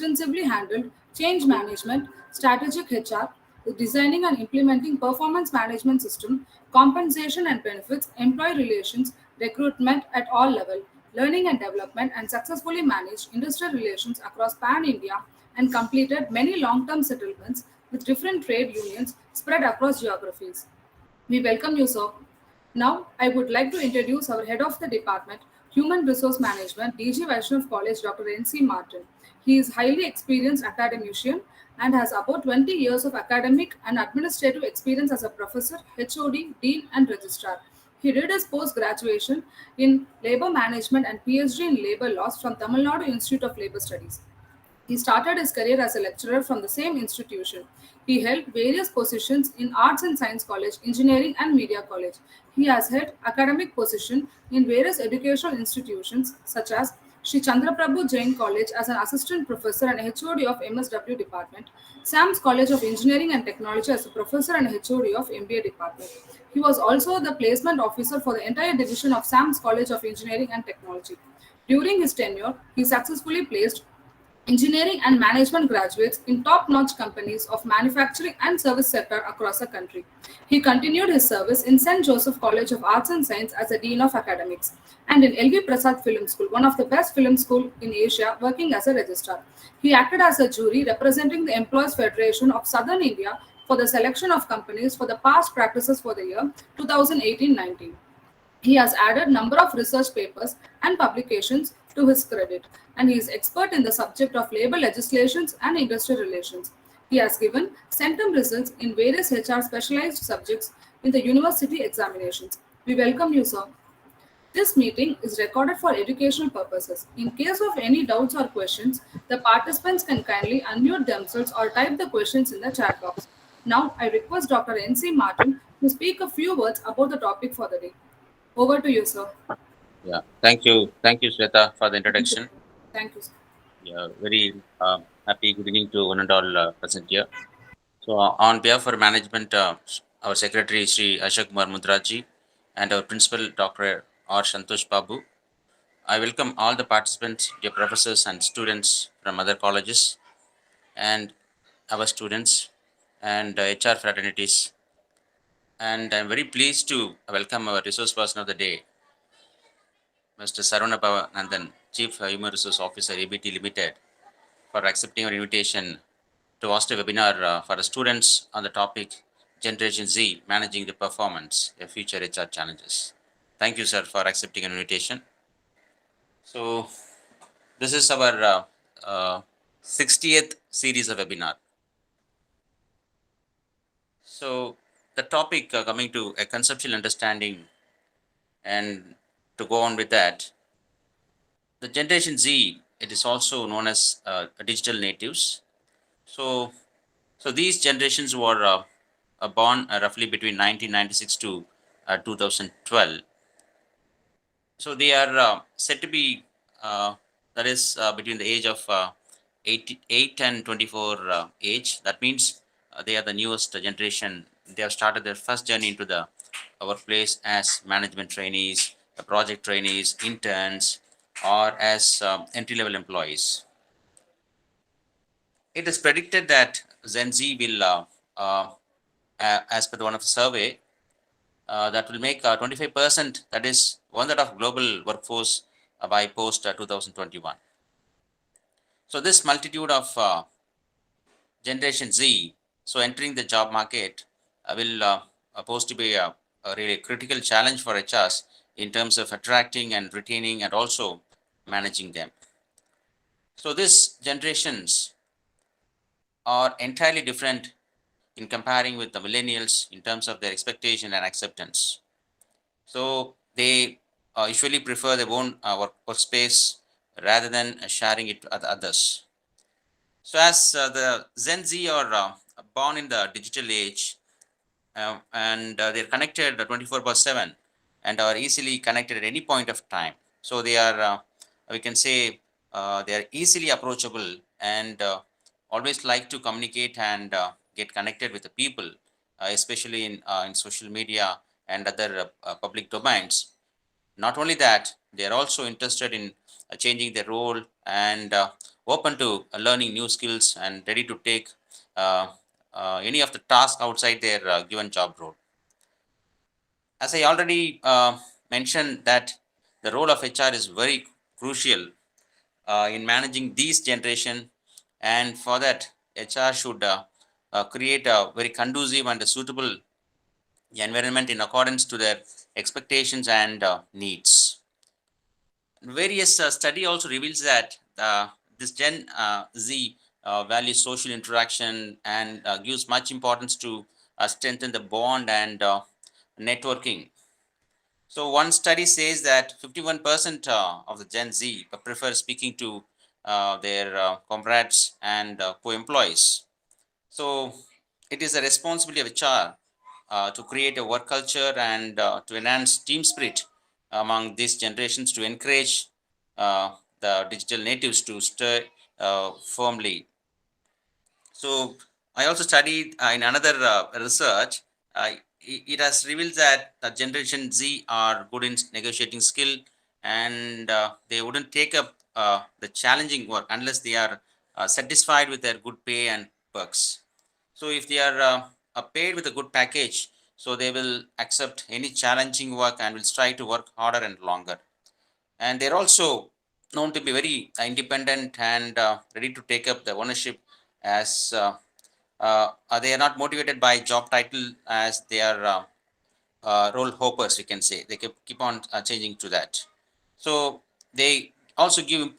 extensively handled change management, strategic HR, designing and implementing performance management system, compensation and benefits, employee relations, recruitment at all level, learning and development, and successfully managed industrial relations across pan-India and completed many long-term settlements with different trade unions spread across geographies. We welcome you, sir. Now, I would like to introduce our head of the department, Human Resource Management, DG Vaishnav College, Dr.N.C. Martin. He is highly experienced academician and has about 20 years of academic and administrative experience as a professor, HOD, dean, and registrar. He did his post graduation in labor management and PhD in labor laws from Tamil Nadu Institute of Labor Studies. He started his career as a lecturer from the same institution. He held various positions in Arts and Science College, Engineering and Media College. He has held academic positions in various educational institutions such as Sri Chandraprabhu Jain College as an assistant professor and HOD of MSW department, Sam's College of Engineering and Technology as a professor and HOD of MBA department. He was also the placement officer for the entire division of Sam's College of Engineering and Technology. During his tenure, he successfully placed engineering and management graduates in top-notch companies of manufacturing and service sector across the country. He continued his service in St. Joseph College of Arts and Science as a Dean of Academics and in LV Prasad Film School, one of the best film schools in Asia, working as a registrar. He acted as a jury representing the Employees Federation of Southern India for the selection of companies for the past practices for the year 2018-19. He has added number of research papers and publications to his credit, and he is expert in the subject of labor legislations and industrial relations. He has given centum results in various HR specialized subjects in the university examinations. We welcome you, sir. This meeting is recorded for educational purposes. In case of any doubts or questions, the participants can kindly unmute themselves or type the questions in the chat box. Now, I request Dr. N.C. Martin to speak a few words about the topic for the day. Over to you, sir. Yeah, thank you. Thank you, Sweta, for the Thank you. introduction. Thank you, sir. Yeah, very happy good evening to one and all present here. So, on behalf of management, our secretary, Sri Ashok Kumar Mudraji, and our principal, Dr.R. Santhosh Baboo, I welcome all the participants, dear professors and students from other colleges, and our students and HR fraternities. And I'm very pleased to welcome our resource person of the day, Mr. Saravanabavanandan, Chief Human Resource Officer, ABT Limited, for accepting our invitation to host a webinar for the students on the topic Generation Z, Managing the Performance, a Future HR Challenges. Thank you, sir, for accepting an invitation. So, this is our 60th series of webinar. So, the topic coming to a conceptual understanding, and to go on with that, the Generation Z, it is also known as digital natives. So these generations were born roughly between 1996 to 2012. So they are said to be that is between the age of 8 and 24 age. That means they are the newest generation. They have started their first journey into the workplace as management trainees, project trainees, interns, or as entry-level employees. It is predicted that Gen Z will, as per one of the survey, that will make 25%, that is one third of global workforce by post 2021. So this multitude of Generation Z, so entering the job market will pose to be a really critical challenge for HRs in terms of attracting and retaining and also managing them. So these generations are entirely different in comparing with the millennials in terms of their expectation and acceptance. So they usually prefer their own workspace rather than sharing it with others. So as the Gen Z are born in the digital age and they're connected 24/7 and are easily connected at any point of time. So they are, we can say, they are easily approachable and always like to communicate and get connected with the people, especially in social media and other public domains. Not only that, they are also interested in changing their role and open to learning new skills and ready to take any of the tasks outside their given job role. As I already mentioned, that the role of HR is very crucial in managing these generation, and for that HR should create a very conducive and a suitable environment in accordance to their expectations and needs. Various study also reveals that this Gen Z values social interaction and gives much importance to strengthen the bond and networking. So one study says that 51% of the Gen Z prefer speaking to their comrades and co-employees. So it is a responsibility of HR to create a work culture and to enhance team spirit among these generations, to encourage the digital natives to stay firmly. So I also studied in another research. It has revealed that Generation Z are good in negotiating skill, and they wouldn't take up the challenging work unless they are satisfied with their good pay and perks. So if they are paid with a good package, so they will accept any challenging work and will strive to work harder and longer. And they're also known to be very independent and ready to take up the ownership, as they are not motivated by job title, as they are role hoppers, we can say. They keep on changing to that. So they also give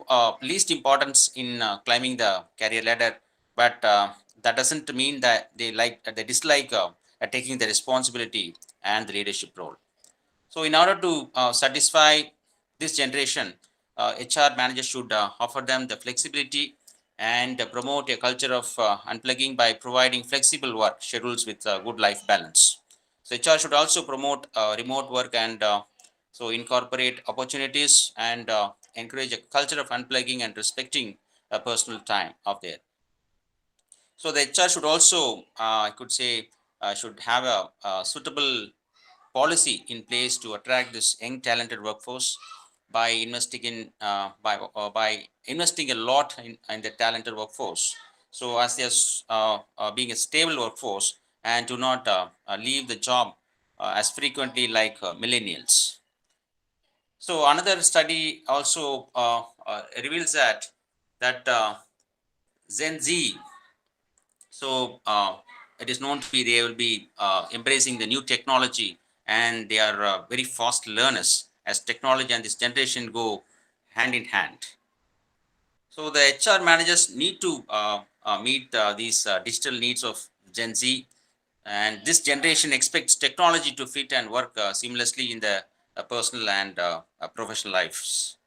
least importance in climbing the career ladder, but that doesn't mean that they dislike taking the responsibility and the leadership role. So in order to satisfy this generation, HR managers should offer them the flexibility and promote a culture of unplugging by providing flexible work schedules with good life balance. So HR should also promote remote work and so incorporate opportunities and encourage a culture of unplugging and respecting personal time of their. So the HR should also, I could say, should have a suitable policy in place to attract this young talented workforce by investing in by investing a lot in the talented workforce, so as there's being a stable workforce and do not leave the job as frequently like millennials. So another study also reveals that Gen Z, so it is known to be they will be embracing the new technology, and they are very fast learners, as technology and this generation go hand in hand. So the HR managers need to meet these digital needs of Gen Z, and this generation expects technology to fit and work seamlessly in the personal and professional lives.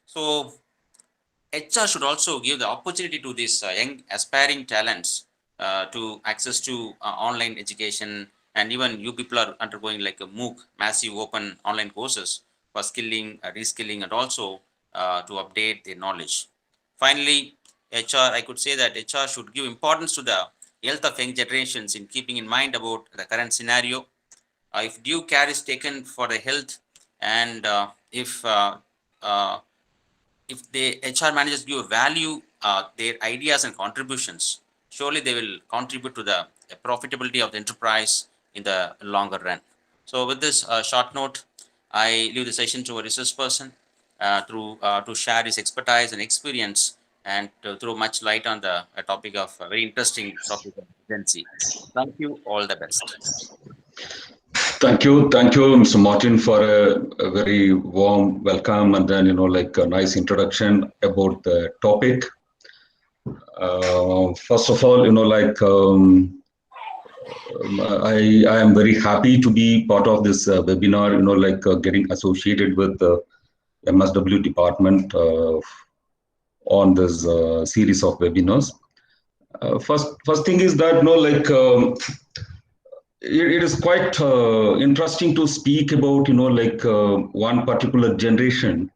So HR should also give the opportunity to these young aspiring talents to access to online education, and even you people are undergoing like a MOOC, massive open online courses for skilling, reskilling, and also to update their knowledge. Finally, HR, I could say that HR should give importance to the health of young generations in keeping in mind about the current scenario. If due care is taken for the health, and if the HR managers give value their ideas and contributions, surely they will contribute to the profitability of the enterprise in the longer run. So with this short note, I leave the session to a research person to share his expertise and experience, and to throw much light on the topic of very interesting topic of Gen Z. Thank you. All the best. Thank you, Mr. Martin, for a very warm welcome, and then like a nice introduction about the topic. First of all, I am very happy to be part of this webinar. Getting associated with the MSW department on this series of webinars. First thing is that it is quite interesting to speak about one particular generation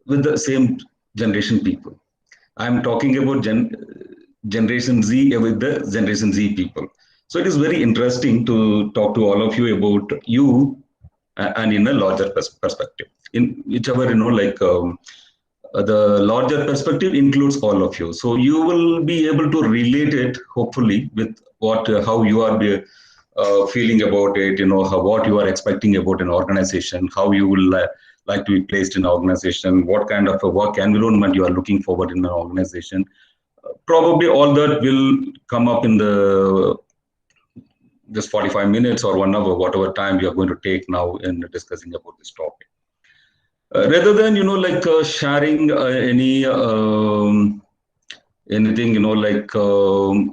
with the same generation people. I'm talking about Generation Z with the Generation Z people. So it is very interesting to talk to all of you about you and in a larger perspective, in whichever the larger perspective includes all of you. So you will be able to relate it, hopefully, with how you are feeling about it, what you are expecting about an organization, how you will like to be placed in an organization, what kind of a work environment you are looking forward in an organization. Probably all that will come up in this 45 minutes or 1 hour, whatever time we are going to take now in discussing about this topic. Rather than sharing anything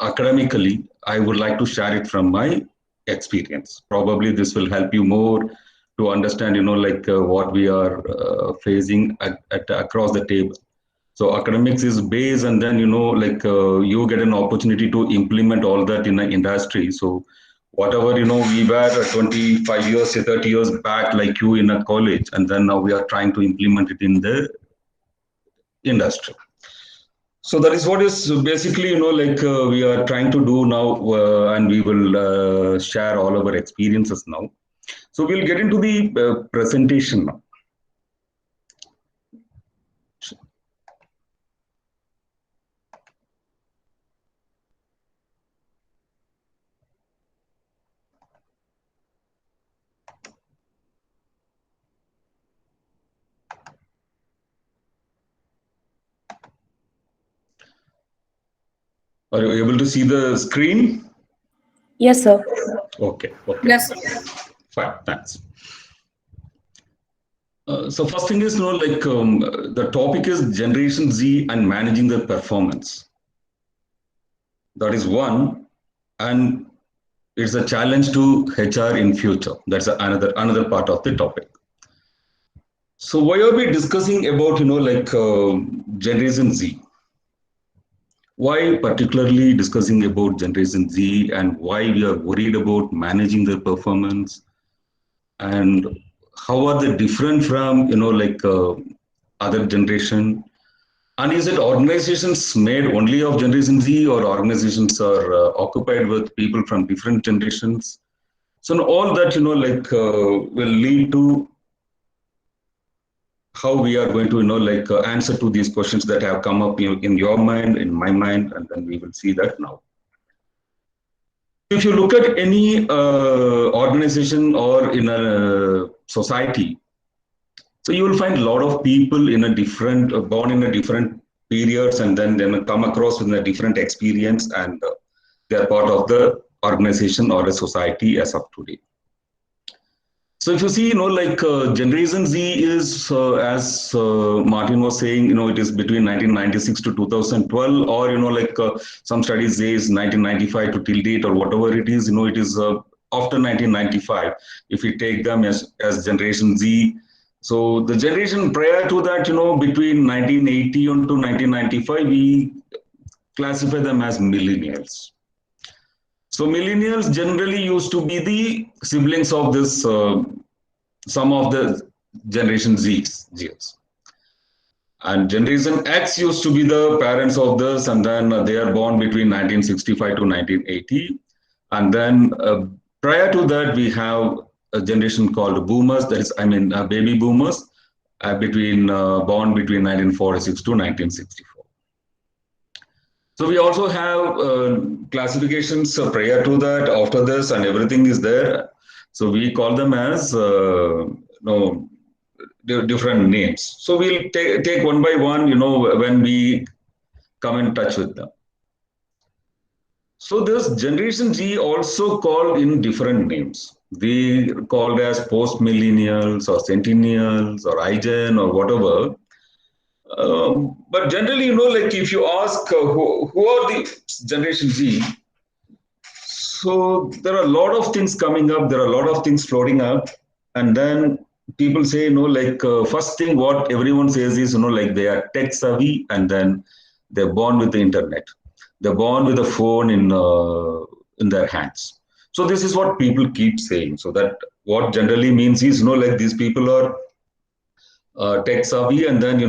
academically, I would like to share it from my experience. Probably this will help you more to understand what we are facing across the table. So academics is base, and then you get an opportunity to implement all that in the industry. So whatever we were 25 years 30 years back, like you in a college, and then now we are trying to implement it in the industry. So that is what is basically we are trying to do now, and we will share all our experiences now. So we'll get into the presentation now. Are you able to see the screen? Yes, sir. Okay. Yes. Fine, thanks. So first thing is, the topic is Generation Z and managing their performance. That is one, and it's a challenge to HR in future. That's another part of the topic. So why are we discussing about Generation Z? Why particularly discussing about Generation Z, and why we are worried about managing their performance, and how are they different from other generation? And is it organizations made only of Generation Z, or organizations are occupied with people from different generations? So all that will lead to how we are going to answer to these questions that have come up in your mind, in my mind, and then we will see that now. If you look at any organization or in a society, so you will find a lot of people in a different, born in a different periods, and then come across with a different experience, and they are part of the organization or a society as of today. So if you see, Generation Z is, as Martin was saying, it is between 1996 to 2012, or, some studies say is 1995 to till date, or whatever it is, it is after 1995, if we take them as Generation Z. So the generation prior to that, between 1980 to 1995, we classify them as millennials. So millennials generally used to be the siblings of this, some of the Generation Zs. And Generation X used to be the parents of this, and then they are born between 1965 to 1980. And then prior to that, we have a generation called boomers, that is, baby boomers, born between 1946 to 1964. So we also have classifications prior to that, after this, and everything is there. So we call them as different names. So we'll take one by one, when we come in touch with them. So this Generation Z also called in different names. They called as post-millennials or centennials or iGen or whatever. But generally, if you ask who are the Generation Z, so there are a lot of things coming up, there are a lot of things floating up, and then people say, first thing what everyone says is, they are tech savvy, and then they're born with the internet. They're born with a phone in their hands. So this is what people keep saying. So that what generally means is, these people are tech savvy, and then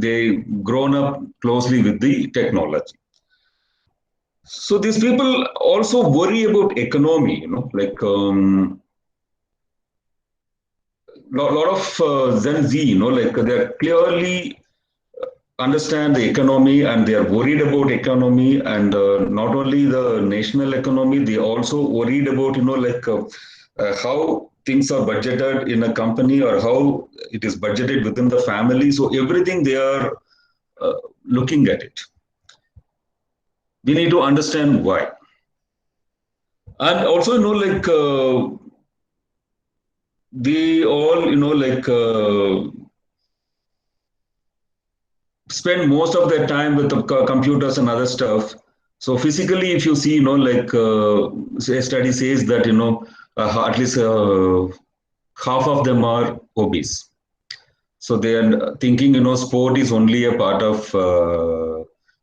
they grown up closely with the technology. So these people also worry about economy, lot of Gen Z, they're clearly understand the economy and they are worried about economy, and not only the national economy, they also worried about, how things are budgeted in a company or how it is budgeted within the family. So everything they are looking at it. We need to understand why. And also, they all, spend most of their time with the computers and other stuff. So physically, if you see, a study says that, at least half of them are obese. So they are thinking, sport is only a part of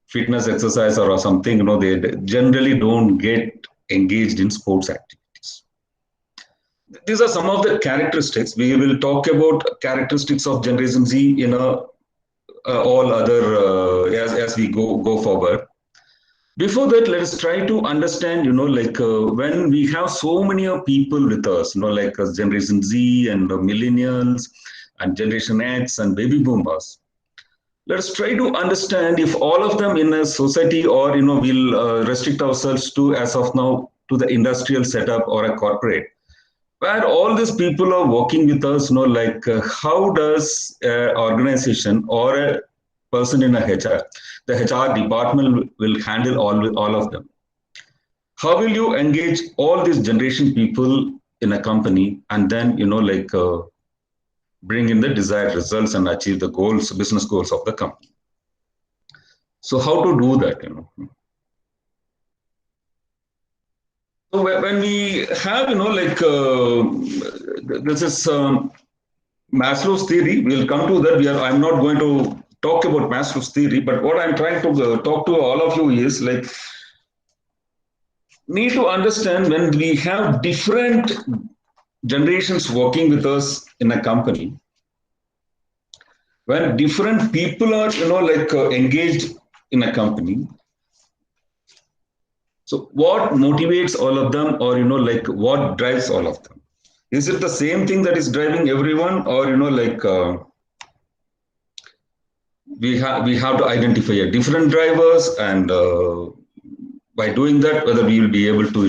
fitness exercise or something. They generally don't get engaged in sports activities. These are some of the characteristics. We will talk about characteristics of Generation Z in all other as we go forward. Before that, let us try to understand, when we have so many people with us, Generation Z and millennials and Generation X and baby boomers. Let us try to understand if all of them in a society, or we'll restrict ourselves to, as of now, to the industrial setup or a corporate, where all these people are working with us, how does an organization or a person in a HR, the HR department will handle all of them. How will you engage all these generation people in a company and then, bring in the desired results and achieve the goals, business goals of the company? So how to do that, So when we have, this is Maslow's theory, we'll come to that. I'm not going to talk about Maslow's theory, but what I'm trying to talk to all of you is need to understand when we have different generations working with us in a company, when different people are, engaged in a company. So what motivates all of them, or, what drives all of them? Is it the same thing that is driving everyone, or, we have to identify different drivers, and by doing that, whether we will be able to,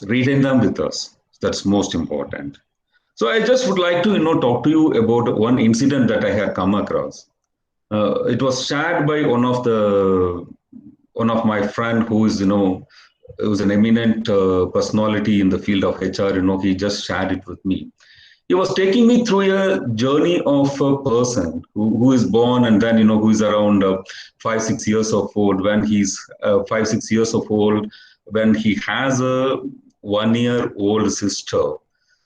retain them with us. That's most important. So I just would like to, talk to you about one incident that I have come across. It was shared by one of my friend who is, who's an eminent personality in the field of HR. He just shared it with me. He was taking me through a journey of a person who is born, and then, who is around 5-6 years of old. When he's 5-6 years of old, when he has a 1-year-old sister.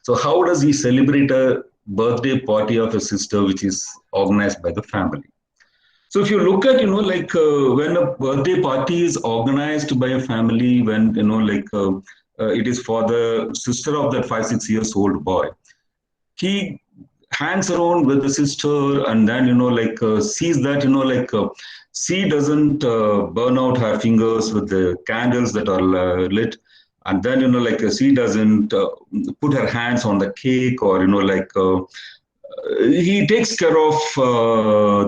So how does he celebrate a birthday party of a sister, which is organized by the family? So if you look at, when a birthday party is organized by a family, when, it is for the sister of that 5-6 years old boy, he hangs around with the sister, and then, sees that, she doesn't burn out her fingers with the candles that are lit. And then, she doesn't put her hands on the cake, or, he takes care of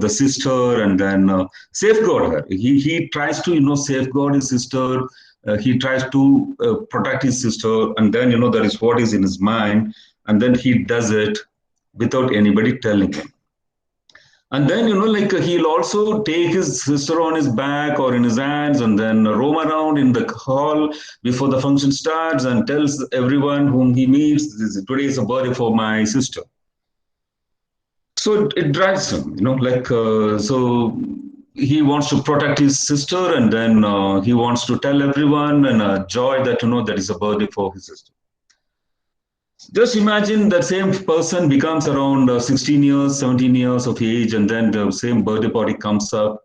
the sister, and then safeguard her. He tries to, safeguard his sister. He tries to protect his sister, and then, that is what is in his mind. And then he does it without anybody telling him. And then, he'll also take his sister on his back or in his hands, and then roam around in the hall before the function starts, and tells everyone whom he meets, today is a birthday for my sister. So it drives him, so he wants to protect his sister, and then he wants to tell everyone and joy that, that is a birthday for his sister. Just imagine that same person becomes around 16 years, 17 years of age, and then the same birthday party comes up.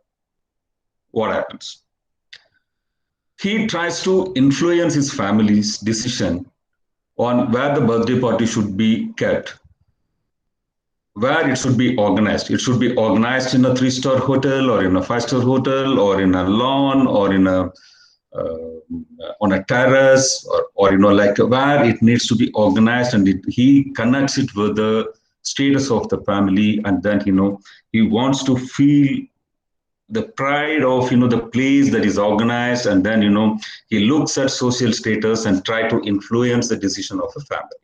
What happens? He tries to influence his family's decision on where the birthday party should be kept, where it should be organized. It should be organized in a 3-star hotel, or in a 5-star hotel, or in a lawn, or in a on a terrace, or where it needs to be organized, and he connects it with the status of the family, and then he wants to feel the pride of the place that is organized, and then he looks at social status and try to influence the decision of a family.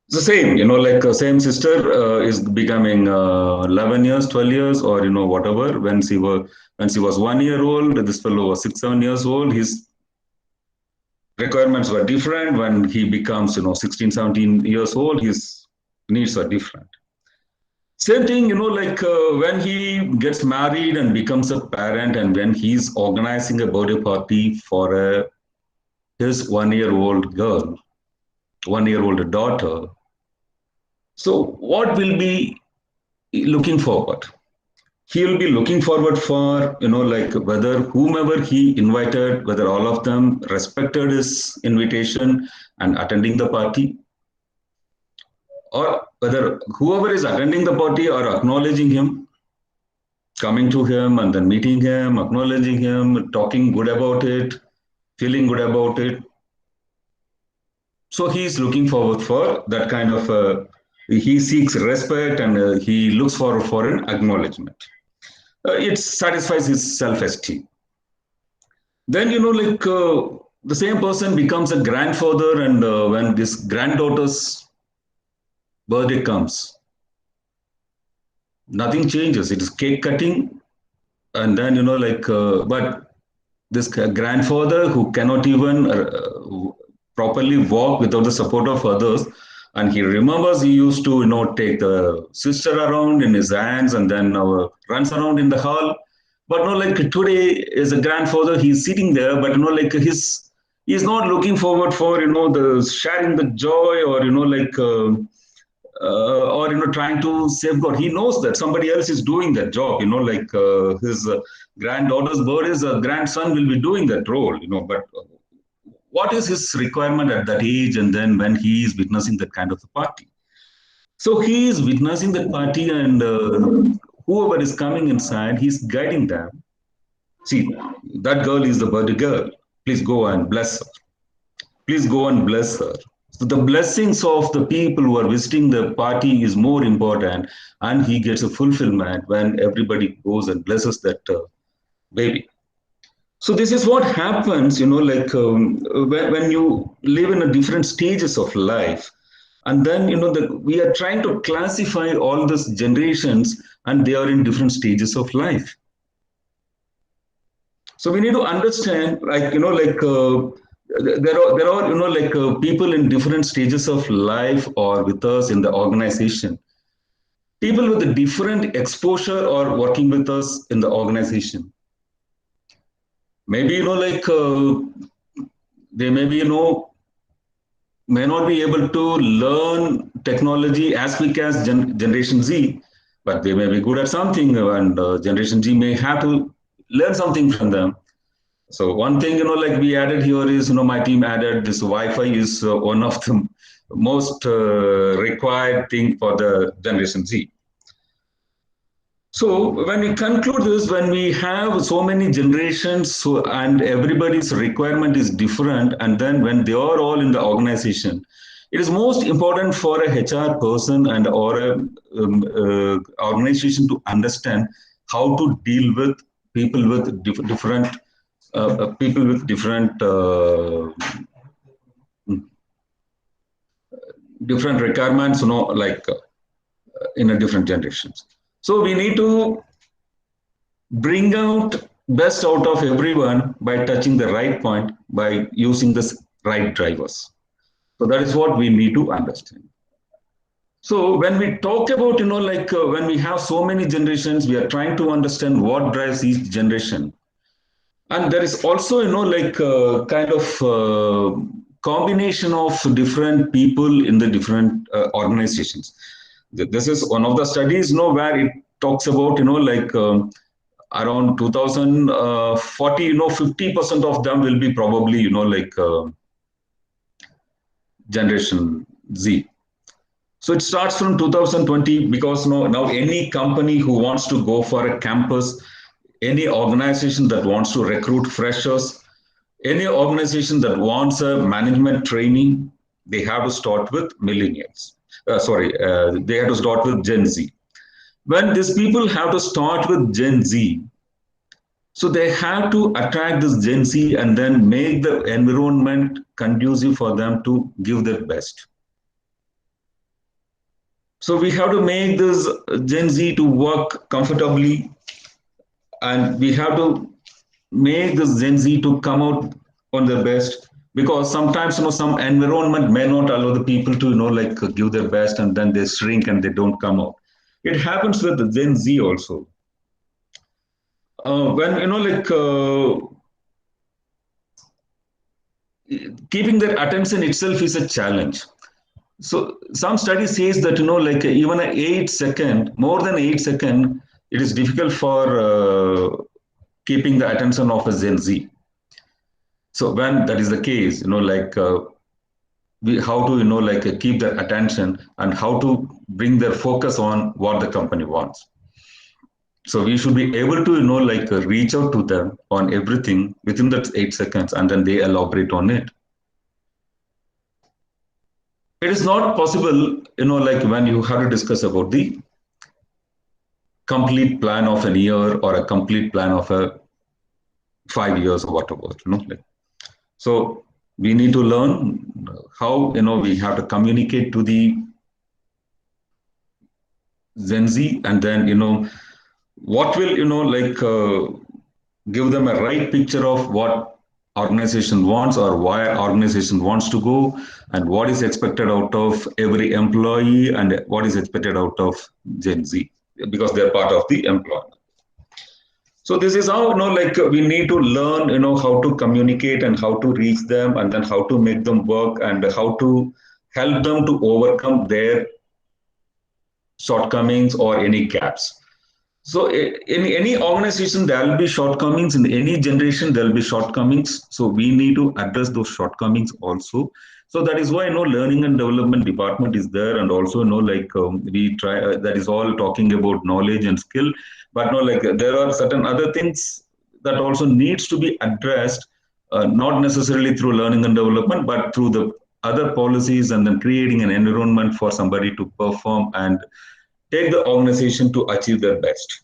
It's the same, like same sister is becoming 11 years, 12 years, or whatever. When she was 1 year old, this fellow was 6, 7 years old. His requirements were different. When he becomes 16, 17 years old, his needs are different. Same thing, like when he gets married and becomes a parent, and when he's organizing a birthday party for his 1 year old girl, 1 year old daughter. So what will be looking forward? He will be looking forward for, like whether whomever he invited, whether all of them respected his invitation and attending the party, or whether whoever is attending the party are acknowledging him, coming to him and then meeting him, acknowledging him, talking good about it, feeling good about it. So he is looking forward for that kind of, he seeks respect, and he looks forward for an acknowledgement. It satisfies his self-esteem. Then, like the same person becomes a grandfather, and when this granddaughter's birthday comes, nothing changes. It is cake cutting, and then like but this grandfather who cannot even properly walk without the support of others, and he remembers he used to take the sister around in his hands, and then runs around in the hall. But like today, as a grandfather, he's sitting there, but like he's not looking forward for the sharing the joy, or like or trying to safeguard. He knows that somebody else is doing that job, like his granddaughter's birthdays, grandson will be doing that role, but what is his requirement at that age, and then when he is witnessing that kind of a party? So he is witnessing the party, and whoever is coming inside, he's guiding them. See, that girl is the birthday girl. Please go and bless her. Please go and bless her. So the blessings of the people who are visiting the party is more important, and he gets a fulfillment when everybody goes and blesses that baby. So this is what happens, like when you live in a different stages of life, and then we are trying to classify all these generations, and they are in different stages of life. So we need to understand, like like there are like people in different stages of life or with us in the organization. People with a different exposure or working with us in the organization. Maybe like they maybe may not be able to learn technology as quick as Generation Z, but they may be good at something, and Generation Z may have to learn something from them. So one thing like we added here is my team added this Wi-Fi is one of the most required thing for the Generation Z. So when we conclude this, when we have so many generations, and everybody's requirement is different, and then when they are all in the organization, it is most important for a HR person and or a organization to understand how to deal with people with different different requirements, like in a different generations. So we need to bring out best out of everyone by touching the right point, by using the right drivers. So that is what we need to understand. So when we talk about, like when we have so many generations, we are trying to understand what drives each generation. And there is also, like kind of combination of different people in the different organizations. This is one of the studies, where it talks about, like around 2040, 50% of them will be probably, like Generation Z. So it starts from 2020, because now any company who wants to go for a campus, any organization that wants to recruit freshers, any organization that wants a management training, they have to start with millennials. They have to start with Gen Z. When these people have to start with Gen Z, so they have to attract this Gen Z and then make the environment conducive for them to give their best. So we have to make this Gen Z to work comfortably, and we have to make this Gen Z to come out on their best, because sometimes some environment may not allow the people to give their best, and then they shrink and they don't come out. It happens with the Gen Z also. When keeping their attention itself is a challenge. So some study says that even an 8 second, more than 8 second, it is difficult for keeping the attention of a Gen Z. So when that is the case, how to keep their attention and how to bring their focus on what the company wants. So we should be able to reach out to them on everything within that 8 seconds, and then they elaborate on it. It is not possible, when you have to discuss about the complete plan of a year or a complete plan of a 5 years or whatever, So we need to learn how, we have to communicate to the Gen Z, and then, what will, give them a right picture of what organization wants or why organization wants to go, and what is expected out of every employee and what is expected out of Gen Z, because they're part of the employment. So this is how, we need to learn, how to communicate and how to reach them, and then how to make them work and how to help them to overcome their shortcomings or any gaps. So in any organization, there will be shortcomings. In any generation, there will be shortcomings. So we need to address those shortcomings also. So that is why, learning and development department is there. And also, we try, that is all talking about knowledge and skill. But there are certain other things that also needs to be addressed, not necessarily through learning and development, but through the other policies, and then creating an environment for somebody to perform and take the organization to achieve their best.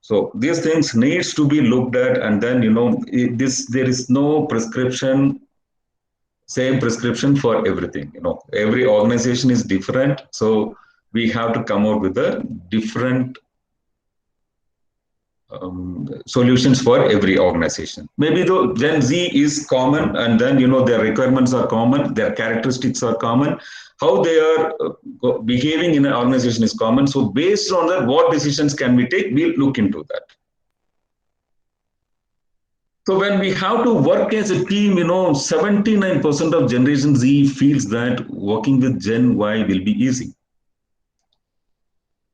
So these things needs to be looked at, and then there is no prescription, same prescription for everything. Every organization is different, so we have to come out with a different solutions for every organization. Maybe the Gen Z is common, and then their requirements are common, their characteristics are common, how they are behaving in an organization is common. So based on that, what decisions can we take? We'll look into that. So when we have to work as a team, 79% of Generation Z feels that working with Gen Y will be easy,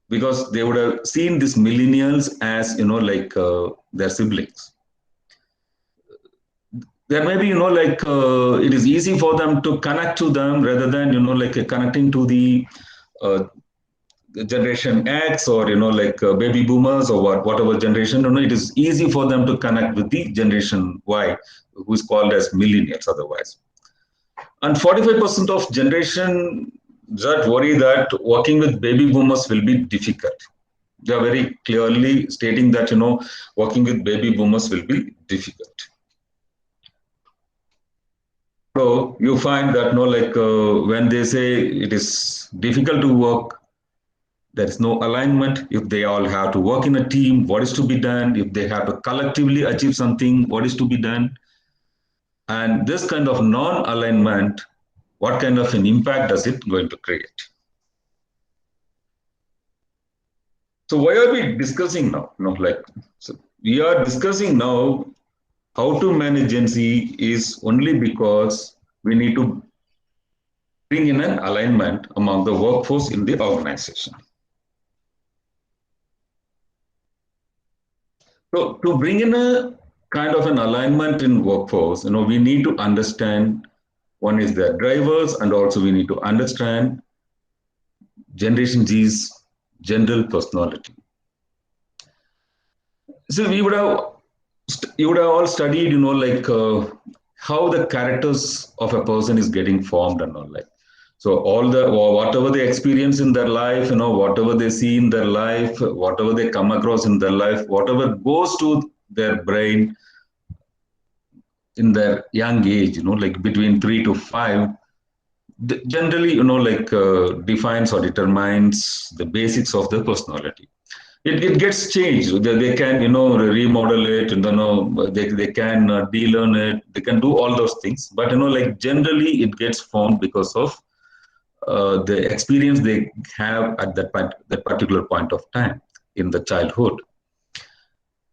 because they would have seen these millennials as, their siblings. There may be, it is easy for them to connect to them rather than, connecting to the Generation X or, baby boomers or whatever generation. It is easy for them to connect with the Generation Y, who is called as millennials otherwise. And 45% of Generation Z worry that working with baby boomers will be difficult. They are very clearly stating that, working with baby boomers will be difficult. So you find that, when they say it is difficult to work, there is no alignment. If they all have to work in a team, what is to be done? If they have to collectively achieve something, what is to be done? And this kind of non-alignment, what kind of an impact does it going to create? So why are we discussing now? So we are discussing now how to manage Gen Z is only because we need to bring in an alignment among the workforce in the organization. So to bring in a kind of an alignment in workforce, we need to understand, one is their drivers, and also we need to understand Generation Z's general personality. So you would have all studied, how the characters of a person is getting formed and all that. So all the whatever they experience in their life, whatever they see in their life, whatever they come across in their life, whatever goes to their brain in their young age, like between 3 to 5, generally, defines or determines the basics of the personality. It gets changed. They can, remodel it, and they can de-learn it. They can do all those things. But generally, it gets formed because of the experience they have at that particular point of time in the childhood.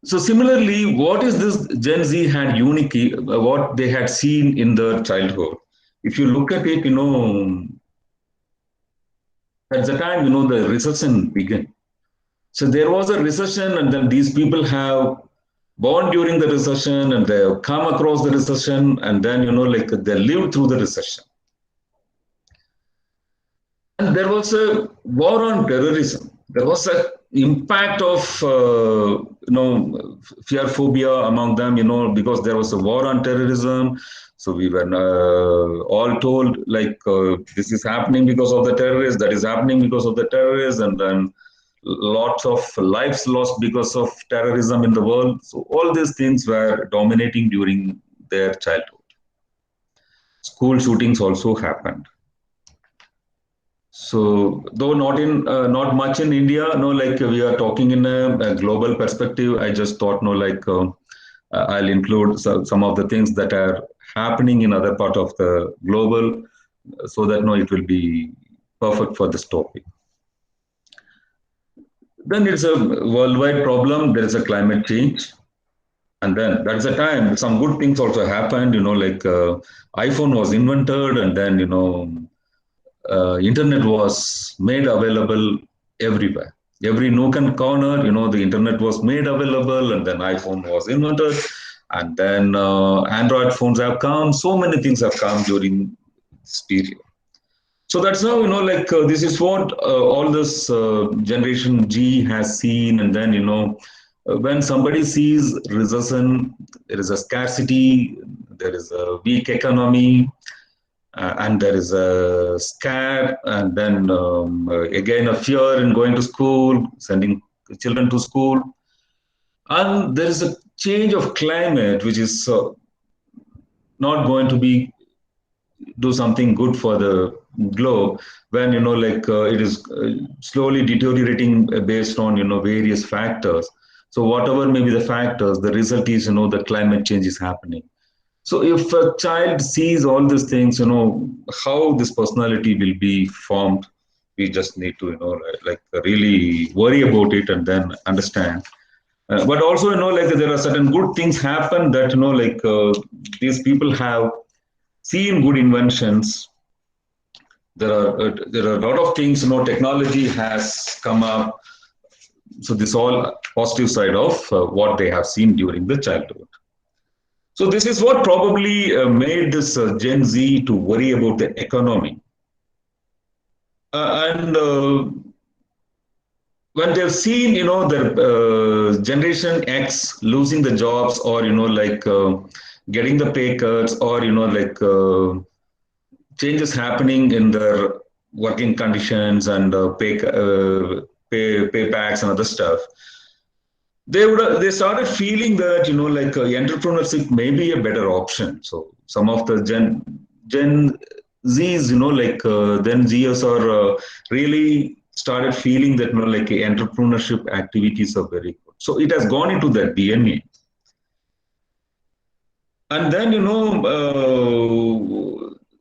So similarly, what is this Gen Z had unique, what they had seen in their childhood? If you look at it, at the time, the recession began. So there was a recession, and then these people have born during the recession, and they have come across the recession, and then, they lived through the recession. And there was a war on terrorism. There was an impact of, fear phobia among them, because there was a war on terrorism. So we were all told, this is happening because of the terrorists, that is happening because of the terrorists, and then lots of lives lost because of terrorism in the world. So all these things were dominating during their childhood. School shootings also happened. So though not much in India, we are talking in a global perspective. I just thought, I'll include some of the things that are happening in other part of the global, so that it will be perfect for this topic. Then it's a worldwide problem. There is a climate change. And then that's the time some good things also happened, iPhone was invented, and then, internet was made available everywhere. Every nook and corner, the internet was made available, and then iPhone was invented, and then Android phones have come. So many things have come during this period. So that's how, this is what all this Generation G has seen. And then, when somebody sees recession, there is a scarcity, there is a weak economy, and there is a scare, and then again a fear in going to school, sending children to school. And there is a change of climate, which is not going to be do something good for the globe, when it is slowly deteriorating based on various factors. So whatever may be the factors, the result is the climate change is happening. So if a child sees all these things, how this personality will be formed, we just need to really worry about it and then understand. But also there are certain good things happen that these people have seen good inventions. There are a lot of things, technology has come up. So this all positive side of what they have seen during the childhood. So this is what probably made this Gen Z to worry about the economy. And when they've seen, their Generation X losing the jobs, or, getting the pay cuts, or, changes happening in their working conditions and pay packs and other stuff, they started feeling that entrepreneurship may be a better option. So some of the Gen Zs, then Zs are really started feeling that entrepreneurship activities are very good. So it has gone into their DNA. And then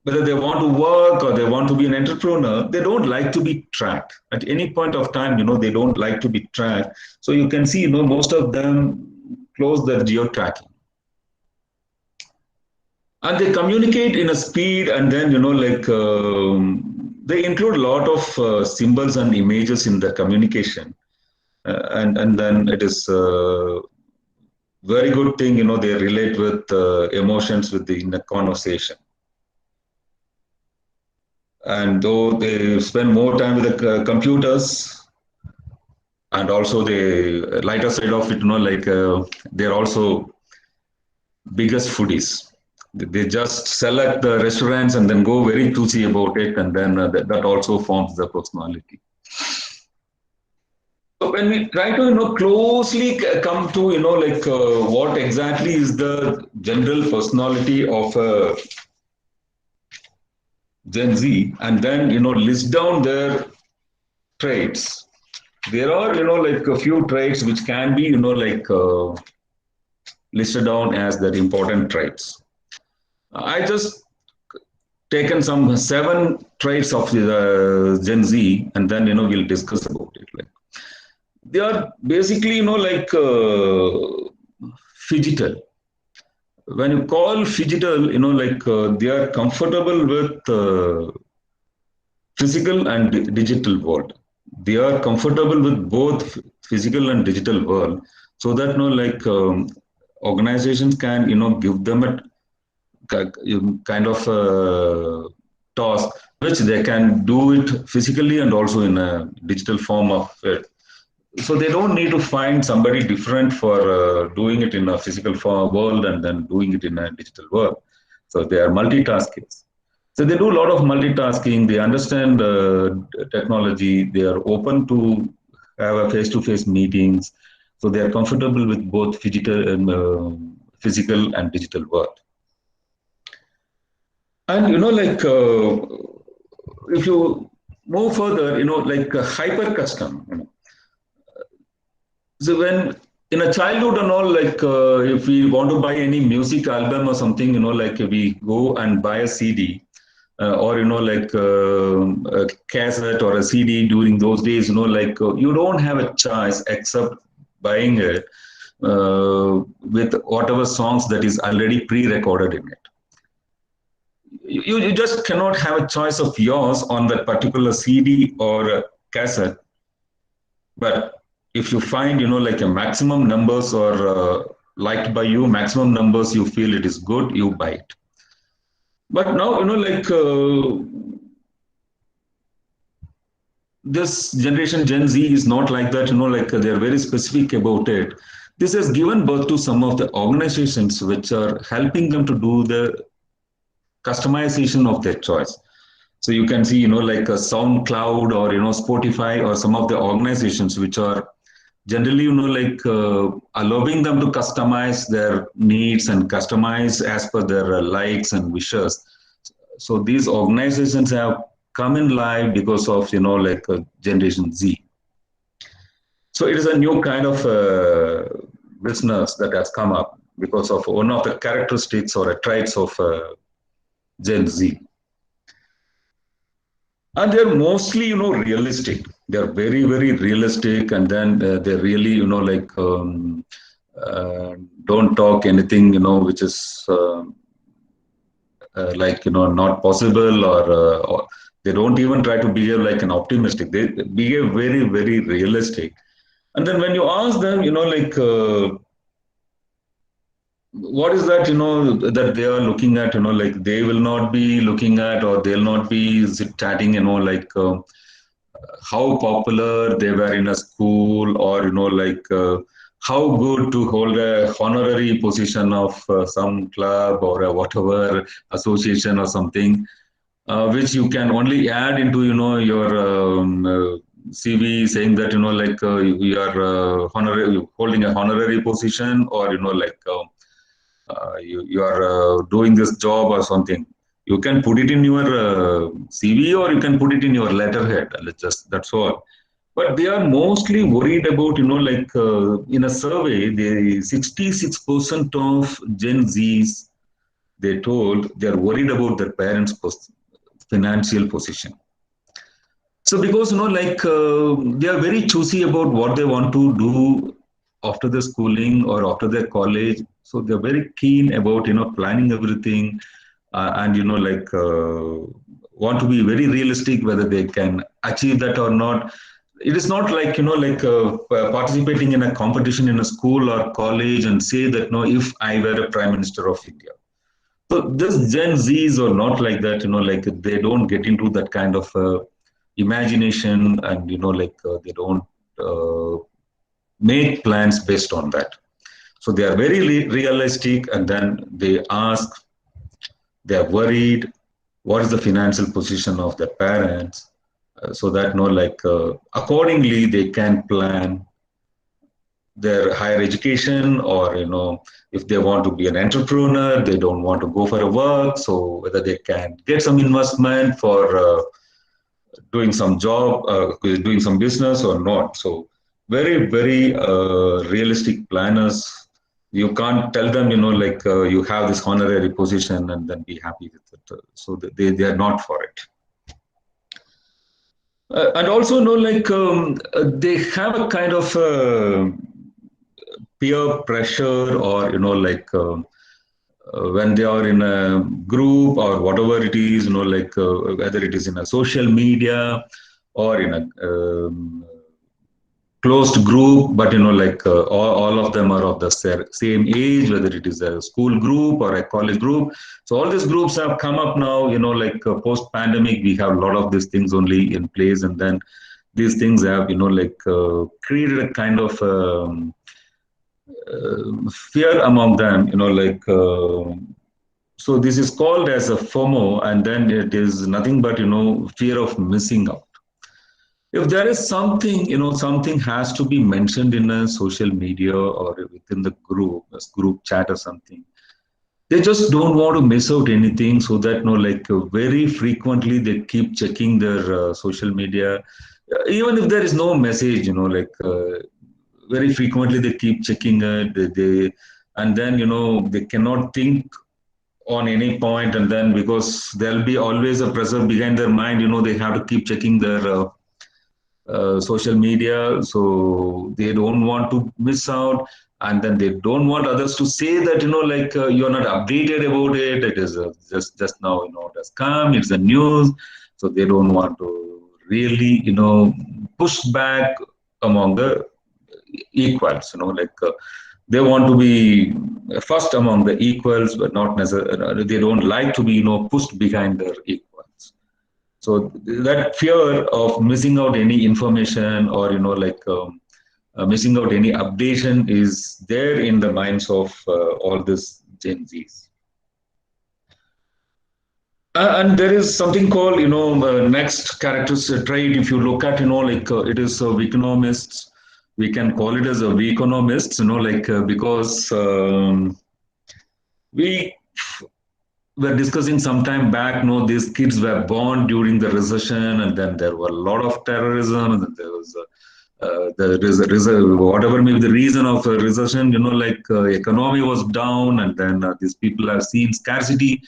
whether they want to work or they want to be an entrepreneur, they don't like to be tracked. At any point of time, they don't like to be tracked. So you can see, most of them close their geo-tracking. And they communicate in a speed, and then, they include a lot of symbols and images in the communication. And then it is a very good thing, they relate with emotions in the conversation. And though they spend more time with the computers, and also the lighter side of it, they're also biggest foodies. They just select the restaurants and then go very choosy about it, and then that also forms the personality. So when we try to closely come to what exactly is the general personality of Gen Z, and then list down their traits. There are a few traits which can be listed down as their important traits. I just taken some 7 traits of the Gen Z, and then we'll discuss about it. Like they are basically phygital. When you call phygital, they are comfortable with physical and digital world. They are comfortable with both physical and digital world, so that organizations can give them a kind of task which they can do it physically and also in a digital form of it. So they don't need to find somebody different for doing it in a physical world and then doing it in a digital world. So they are multitaskers. So they do a lot of multitasking. They understand technology. They are open to have a face-to-face meetings. So they are comfortable with both physical and digital world. And if you move further, hyper-custom. So when in a childhood and all, if we want to buy any music album or something, we go and buy a CD. Or a cassette or a CD during those days, you don't have a choice except buying it with whatever songs that is already pre-recorded in it. You just cannot have a choice of yours on that particular CD or a cassette. But if you find a maximum numbers or liked by you, maximum numbers you feel it is good, you buy it. But now, this generation Gen Z is not like that, they're very specific about it. This has given birth to some of the organizations which are helping them to do the customization of their choice. So you can see, a SoundCloud or, Spotify or some of the organizations which are generally, allowing them to customize their needs and customize as per their likes and wishes. So these organizations have come in live because of, Generation Z. So it is a new kind of business that has come up because of one of the characteristics or traits of Gen Z. And they're mostly, realistic. They're very, very realistic, and then they really, don't talk anything, which is not possible, or they don't even try to behave like an optimistic. They behave very, very realistic. And then when you ask them, what is that, that they are looking at, they will not be looking at, or they'll not be chatting, how popular they were in a school, or, how good to hold a honorary position of some club or whatever association or something, which you can only add into, your CV, saying that, you are holding a honorary position, or, you are doing this job or something. You can put it in your CV, or you can put it in your letterhead. That's all. But they are mostly worried about, in a survey, the 66% of Gen Zs, they told they are worried about their parents' financial position. So because, they are very choosy about what they want to do after the schooling or after their college. So they're very keen about, planning everything and, want to be very realistic whether they can achieve that or not. It is not like, participating in a competition in a school or college and say that, no, if I were a Prime Minister of India. So this Gen Zs are not like that, they don't get into that kind of imagination, and, they don't make plans based on that. So they are very realistic, and then they ask They are worried. What is the financial position of their parents? So that accordingly they can plan their higher education, or if they want to be an entrepreneur, they don't want to go for a work, so whether they can get some investment for doing some job, doing some business or not. So very, very realistic planners. You can't tell them, you have this honorary position and then be happy with it. So they are not for it. And also, they have a kind of peer pressure, or when they are in a group or whatever it is, whether it is in a social media or in a closed group, but all of them are of the same age, whether it is a school group or a college group. So all these groups have come up now, post pandemic, we have a lot of these things only in place, and then these things have created a kind of fear among them, so this is called as a FOMO, and then it is nothing but fear of missing out. If there is something, something has to be mentioned in a social media or within the group, a group chat or something, they just don't want to miss out anything, so that very frequently they keep checking their social media, even if there is no message, very frequently they keep checking it, and then they cannot think on any point, and then because there'll be always a pressure behind their mind, they have to keep checking their social media, so they don't want to miss out, and then they don't want others to say that you're not updated about it. It is just now it has come, it's the news, so they don't want to really push back among the equals, they want to be first among the equals, but not necessarily, they don't like to be pushed behind their equals. So that fear of missing out any information, or missing out any updation is there in the minds of all these Gen Zs. And there is something called next characteristic trait. If you look at it is economists, we can call it as a economists, because we were discussing some time back, these kids were born during the recession, and then there were a lot of terrorism, and then there was whatever may be the reason of the recession, economy was down, and then these people have seen scarcity,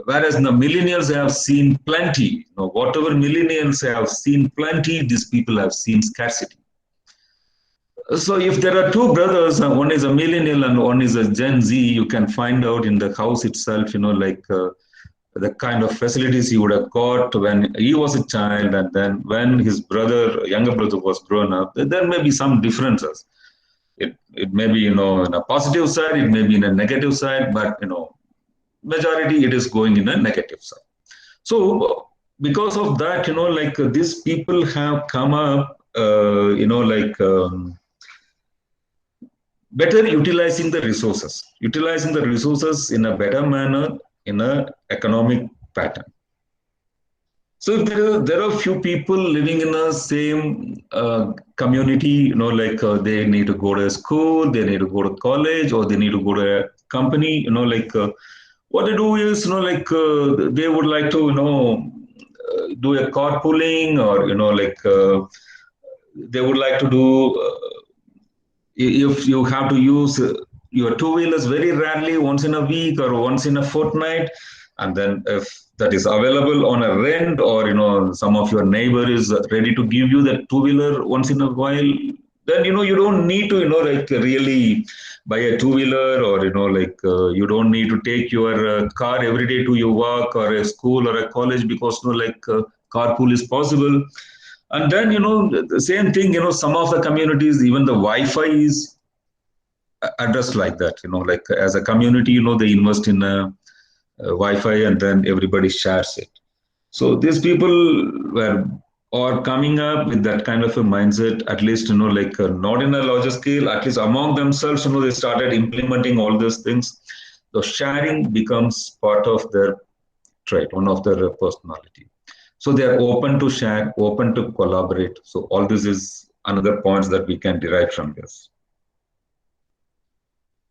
whereas the millennials have seen plenty. Whatever millennials have seen plenty, these people have seen scarcity. So if there are two brothers, one is a millennial and one is a Gen Z, you can find out in the house itself, the kind of facilities he would have got when he was a child, and then when his younger brother was grown up, there may be some differences. It may be, in a positive side, it may be in a negative side, but, majority it is going in a negative side. So because of that, these people have come up, better utilizing the resources in a better manner, in an economic pattern. So if there are few people living in the same community, they need to go to school, they need to go to college, or they need to go to a company, what they do is, they would like to, do a carpooling, or, they would like to do, if you have to use your two-wheelers very rarely, once in a week or once in a fortnight, and then if that is available on a rent, or some of your neighbor is ready to give you that two-wheeler once in a while, then you don't need to really buy a two-wheeler, or you don't need to take your car every day to your work or a school or a college, because carpool is possible. And then, the same thing, some of the communities, even the Wi-Fi is addressed like that, as a community, they invest in a Wi-Fi, and then everybody shares it. So these people are coming up with that kind of a mindset, at least, not in a larger scale, at least among themselves, they started implementing all these things. So sharing becomes part of their trait, one of their personality. So they are open to share, open to collaborate. So all this is another points that we can derive from this.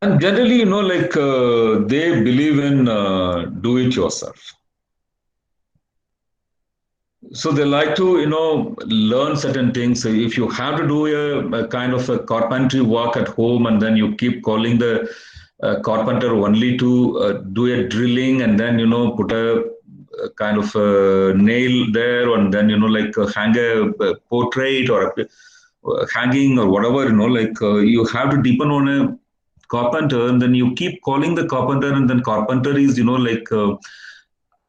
And generally, they believe in do it yourself. So they like to, learn certain things. So if you have to do a kind of a carpentry work at home, and then you keep calling the carpenter only to do a drilling, and then put a kind of a nail there, and then hang a portrait or a hanging or whatever, you have to depend on a carpenter, and then you keep calling the carpenter, and then carpenter is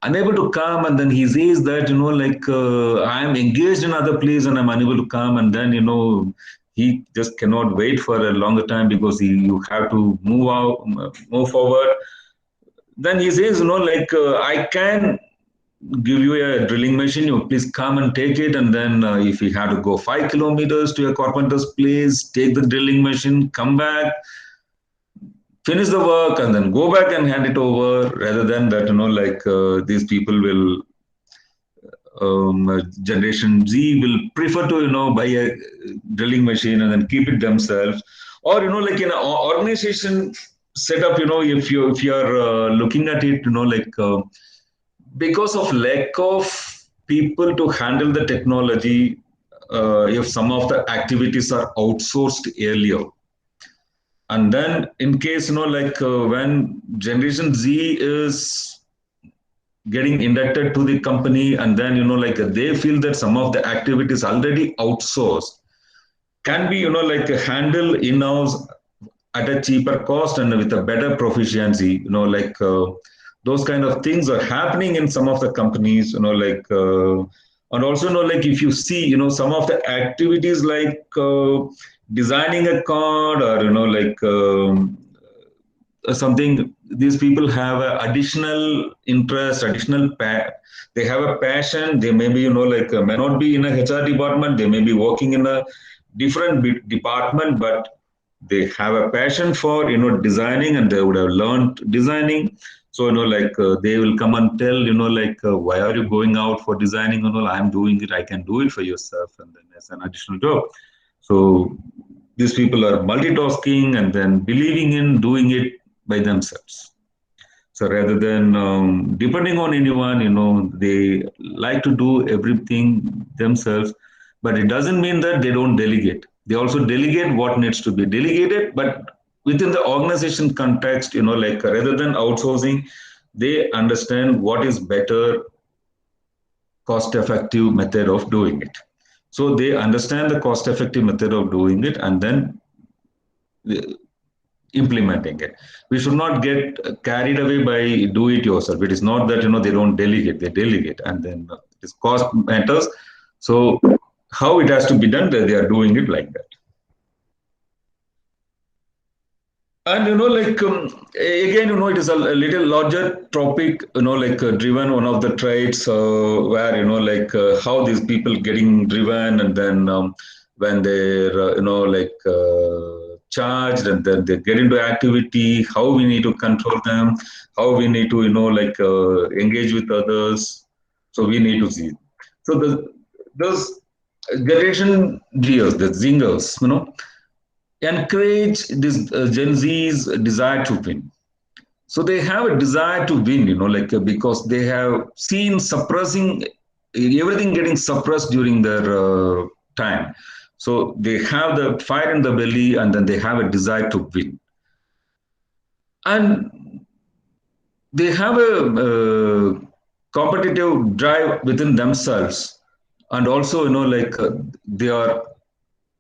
unable to come, and then he says that I am engaged in other place and I'm unable to come, and then he just cannot wait for a longer time because you have to move forward. Then he says I can give you a drilling machine, you please come and take it, and then if you have to go 5 kilometers to a carpenter's place, take the drilling machine, come back, finish the work, and then go back and hand it over, rather than that these people will generation Z will prefer to buy a drilling machine and then keep it themselves. Or like in an organization setup, if you're looking at it, because of lack of people to handle the technology, if some of the activities are outsourced earlier, and then in case when generation Z is getting inducted to the company, and then they feel that some of the activities already outsourced can be handled in-house at a cheaper cost and with a better proficiency, those kind of things are happening in some of the companies, and also if you see some of the activities designing a card, or something, these people have additional interest, they have a passion. They may be may not be in a HR department, they may be working in a different department, but they have a passion for designing, and they would have learned designing. So they will come and tell why are you going out for designing? I'm doing it, I can do it for yourself, and then as an additional job. So these people are multitasking and then believing in doing it by themselves. So rather than depending on anyone, they like to do everything themselves. But it doesn't mean that they don't delegate. They also delegate what needs to be delegated, but within the organization context, rather than outsourcing, they understand what is better cost-effective method of doing it. So they understand the cost-effective method of doing it, and then implementing it. We should not get carried away by do it yourself. It is not that they don't delegate, they delegate, and then this cost matters. So how it has to be done, they are doing it like that. And again, it is a little larger topic, driven, one of the traits where how these people getting driven, and then when they're charged, and then they get into activity, how we need to control them, how we need to engage with others. So we need to see. So those generation Gers, the zingers, encourage this Gen Z's desire to win. So they have a desire to win, because they have seen suppressing everything getting suppressed during their time. So they have the fire in the belly, and then they have a desire to win. And they have a competitive drive within themselves. And also, they are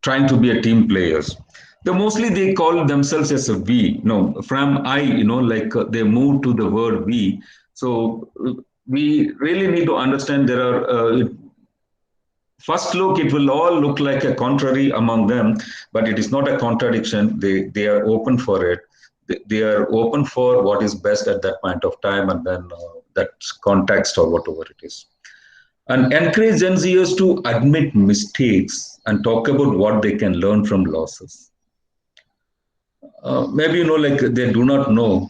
trying to be a team players. Mostly they call themselves as a we. From I, they move to the word we. So we really need to understand there are first look, it will all look like a contrary among them, but it is not a contradiction. They are open for it. They are open for what is best at that point of time, and then that context or whatever it is. And encourage Gen Zers to admit mistakes and talk about what they can learn from losses. maybe like they do not know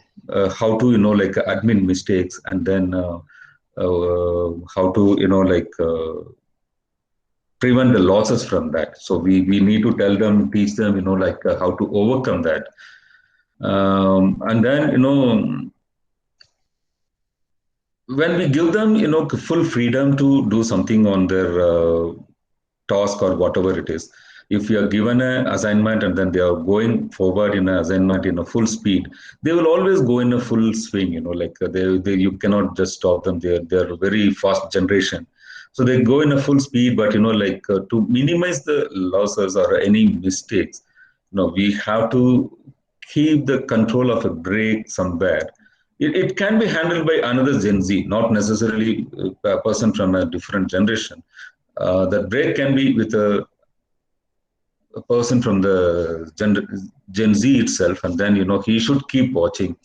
how to like admin mistakes, and then how to like prevent the losses from that. So we need to tell them, teach them like how to overcome that. And then when we give them full freedom to do something on their task or whatever it is, if you are given an assignment and then they are going forward in an assignment in a full speed, they will always go in a full swing. Like they you cannot just stop them. They're a very fast generation, so they go in a full speed. But like to minimize the losses or any mistakes, we have to keep the control of a break somewhere. It can be handled by another Gen Z, not necessarily a person from a different generation. That break can be with a person from the Gen Z itself, and then he should keep watching,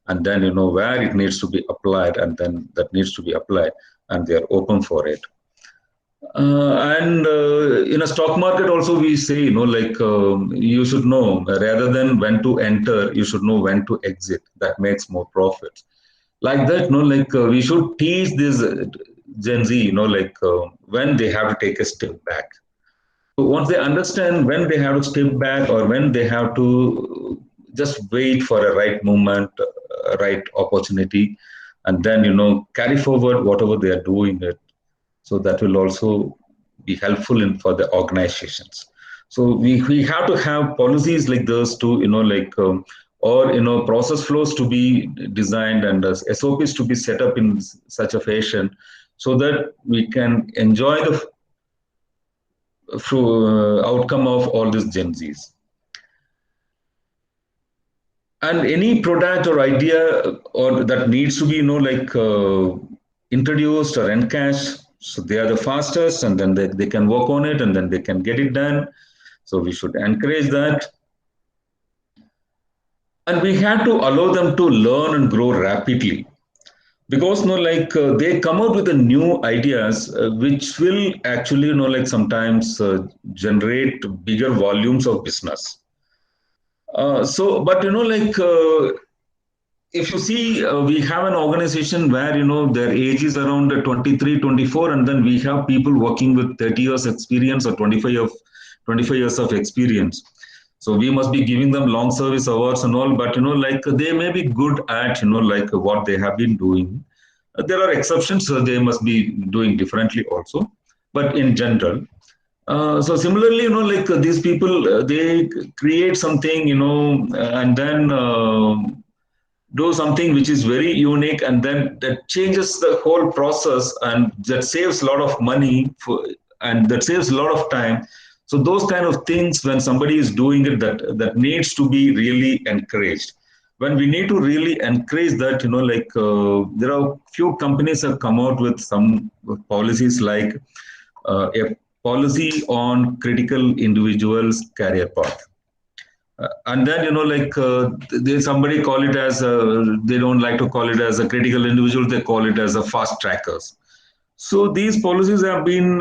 and then where it needs to be applied, and then that needs to be applied, and they are open for it. And in a stock market also, we say like you should know, rather than when to enter, you should know when to exit. That makes more profits. Like that, like we should teach this Gen Z, like when they have to take a step back. So once they understand when they have to step back, or when they have to just wait for a right moment, a right opportunity, and then carry forward whatever they are doing it. So that will also be helpful for the organizations. So we have to have policies like those to like or process flows to be designed, and SOPs to be set up in such a fashion so that we can enjoy the outcome of all these Gen Zs. And any product or idea or that needs to be like introduced or encashed, so they are the fastest, and then they can work on it, and then they can get it done. So we should encourage that, and we have to allow them to learn and grow rapidly, because like they come out with the new ideas which will actually like sometimes generate bigger volumes of business. So but like if you see, we have an organization where their age is around 23, 24, and then we have people working with 30 years experience or 25 years of experience. So we must be giving them long service awards and all, but like they may be good at like what they have been doing. There are exceptions, so they must be doing differently also, but in general. So similarly, like these people, they create something, and then do something which is very unique, and then that changes the whole process, and that saves a lot of money and that saves a lot of time. So those kind of things, when somebody is doing it, that needs to be really encouraged. When we need to really encourage that, like there are few companies have come out with some policies, like a policy on critical individuals career path. And then like somebody call it as they don't like to call it as a critical individual, they call it as a fast trackers. So these policies have been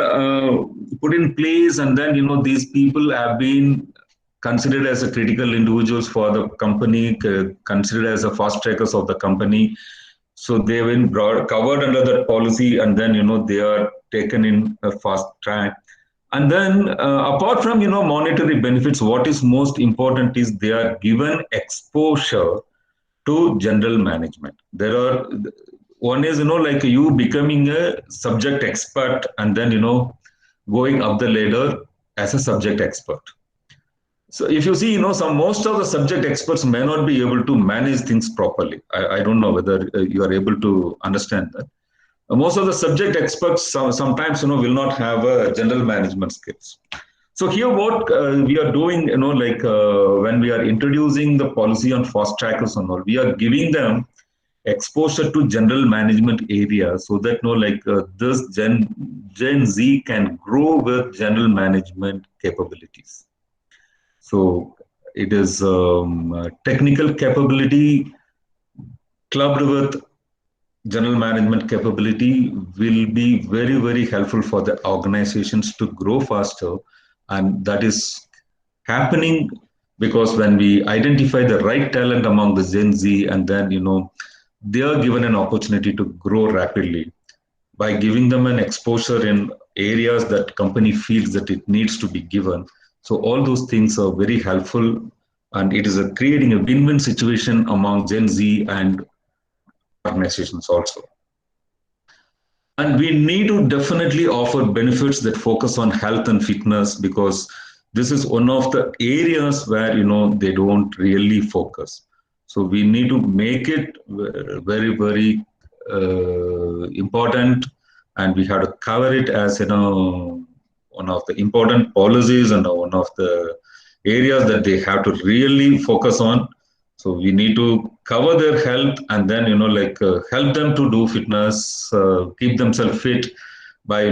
put in place, and then these people have been considered as a critical individuals for the company, considered as a fast trackers of the company. So they've been covered under that policy, and then they are taken in a fast track. And then apart from monetary benefits, what is most important is they are given exposure to general management. There are one is like you becoming a subject expert, and then going up the ladder as a subject expert. So if you see, most of the subject experts may not be able to manage things properly. I don't know whether you are able to understand that. Most of the subject experts sometimes will not have general management skills. So here what we are doing, like when we are introducing the policy on fast trackers and all, we are giving them exposure to general management area, so that like this Gen Z can grow with general management capabilities. So it is technical capability clubbed with general management capability will be very, very helpful for the organizations to grow faster. And that is happening because when we identify the right talent among the Gen Z, and then they are given an opportunity to grow rapidly by giving them an exposure in areas that company feels that it needs to be given. So all those things are very helpful, and it is creating a win-win situation among Gen Z and organizations also. And we need to definitely offer benefits that focus on health and fitness, because this is one of the areas where they don't really focus. So we need to make it very, very important, and we have to cover it as one of the important policies and one of the areas that they have to really focus on. So we need to cover their health, and then help them to do fitness, keep themselves fit by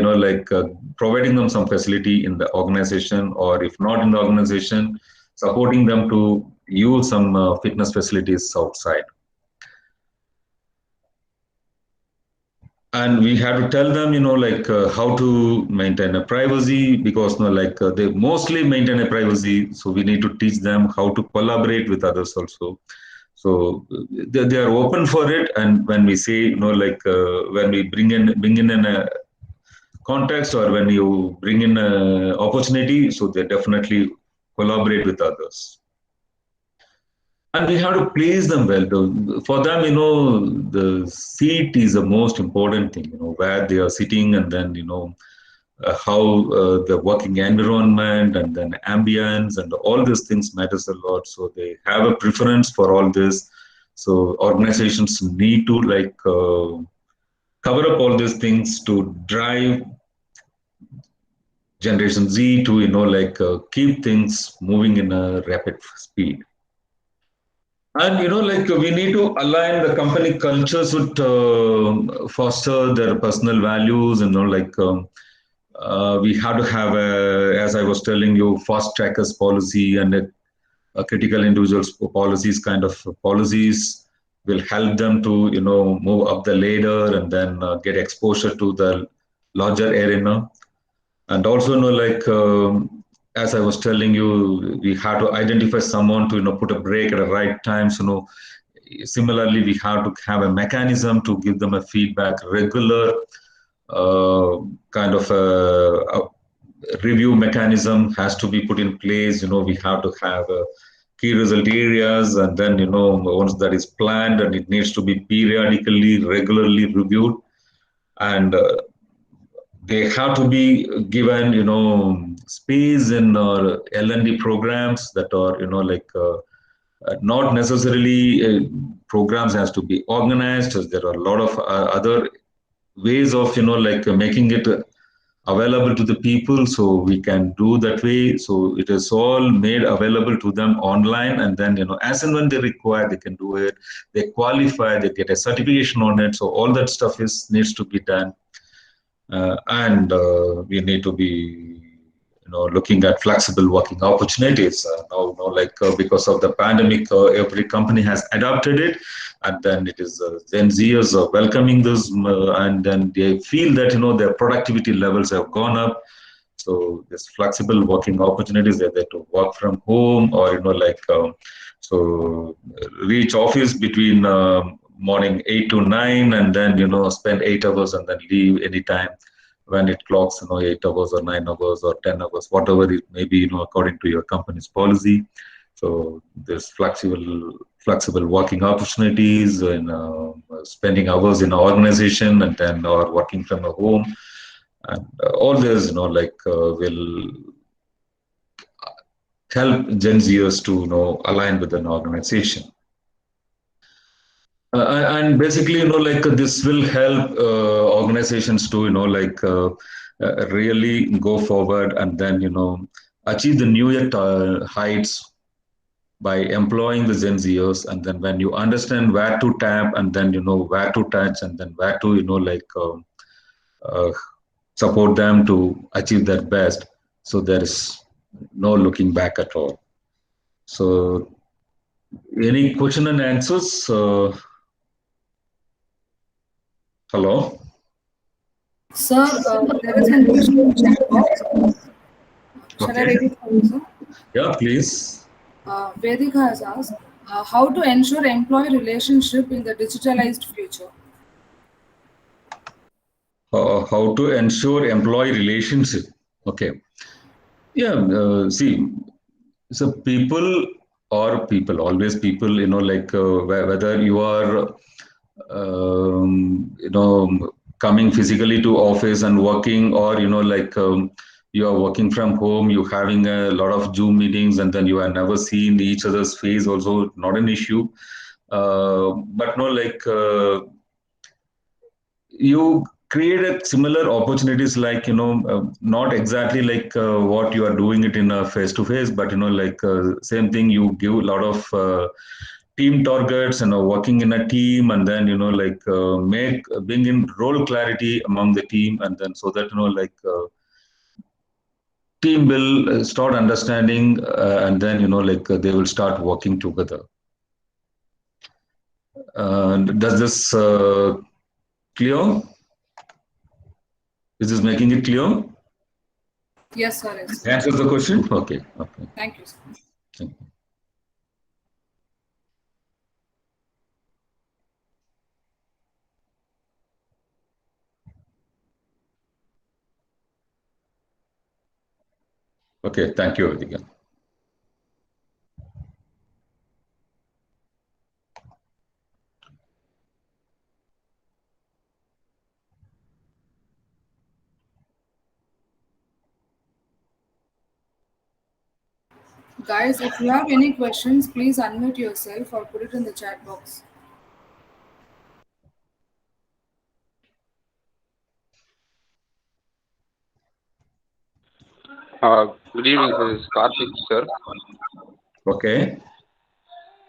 providing them some facility in the organization, or if not in the organization, supporting them to use some fitness facilities outside. And we have to tell them how to maintain a privacy, because they mostly maintain a privacy, so we need to teach them how to collaborate with others also. So they are open for it, and when we say when we bring in a context, or when you bring in a opportunity, so they definitely collaborate with others. And we have to please them well. For them, the seat is the most important thing, where they are sitting, and then, how the working environment, and then ambience, and all these things matters a lot. So they have a preference for all this. So organizations need to cover up all these things to drive Generation Z to, keep things moving in a rapid speed. And we need to align the company cultures with foster their personal values, we have to have as I was telling you, fast trackers policy, and a critical individuals policies, kind of policies will help them to move up the ladder, and then get exposure to the larger arena. And also as I was telling you, we have to identify someone to put a break at the right times. Similarly, we have to have a mechanism to give them a feedback, regular kind of a review mechanism has to be put in place. We have to have key result areas, and then once that is planned, and it needs to be periodically, regularly reviewed, and they have to be given space in L&D programs that are not necessarily programs has to be organized. There are a lot of other ways of making it available to the people, so we can do that way. So it is all made available to them online, and then as and when they require, they can do it. They qualify, they get a certification on it. So all that stuff needs to be done. And we need to be looking at flexible working opportunities. Now, because of the pandemic, every company has adopted it, and then it is Gen Zers are welcoming this, and then they feel that their productivity levels have gone up. So there's flexible working opportunities. They're there to work from home, or so reach office between morning 8 to 9, and then spend 8 hours, and then leave anytime when it clocks 8 hours or 9 hours or 10 hours, whatever it may be, according to your company's policy. So there's flexible working opportunities, and spending hours in an organization, and then or working from a home, and all this will help Gen Zers to align with an organization. And basically, this will help organizations to, really go forward, and then, achieve the newer heights by employing the Gen Zers. And then when you understand where to tap, and then, where to touch, and then where to, support them to achieve their best. So there is no looking back at all. So any question and answers? Hello? Sir, there is a question in chat box. Shall I Okay. read it for you, sir? Yeah, please. Vedika has asked, how to ensure employee relationship in the digitalized future? How to ensure employee relationship? Okay. Yeah. See, so people are people, always people. Like whether you are, coming physically to office and working, or like you are working from home, you having a lot of Zoom meetings, and then you have never seen each other's face. Also, not an issue. But no, like you create similar opportunities, like not exactly like what you are doing it in a face to face, but like same thing, you give a lot of team targets and working in a team, and then like make bring in role clarity among the team, and then so that like team will start understanding, and then like they will start working together. Does this clear? Is this making it clear? Yes, sir. Yes. Answers the question? Okay. Okay. Thank you, sir. Thank you. Okay. Thank you, Vedika. Guys, if you have any questions, please unmute yourself or put it in the chat box. Good evening, sir. This is Karthik, sir. Okay.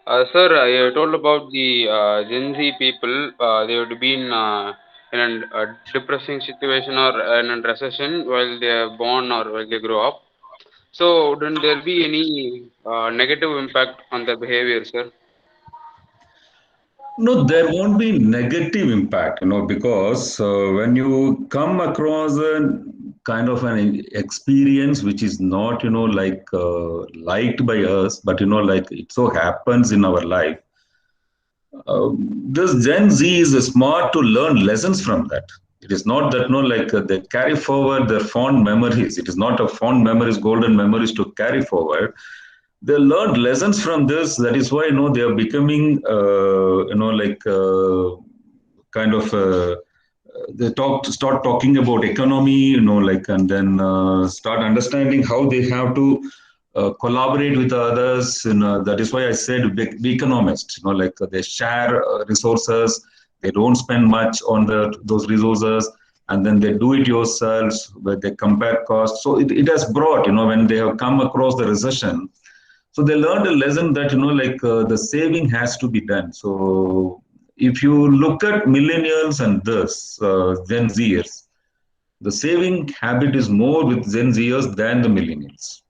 Sir, you told about the Gen Z people. They would be in a depressing situation or in a recession while they are born or while they grow up. So, wouldn't there be any negative impact on their behavior, sir? No, there won't be negative impact, because when you come across a kind of an experience which is not, like liked by us, but like it so happens in our life, this Gen Z is smart to learn lessons from that. It is not that like they carry forward their fond memories. It is not a fond memories, golden memories to carry forward. They learned lessons from this. That is why they are becoming like kind of they start talking about economy, like, and then start understanding how they have to collaborate with others. That is why I said be economists. Like they share resources. They don't spend much on those resources, and then they do it yourselves. Where they compare costs. So it has brought, when they have come across the recession, so they learned a lesson that like the saving has to be done. So if you look at millennials and this Gen Zers, the saving habit is more with Gen Zers than the millennials.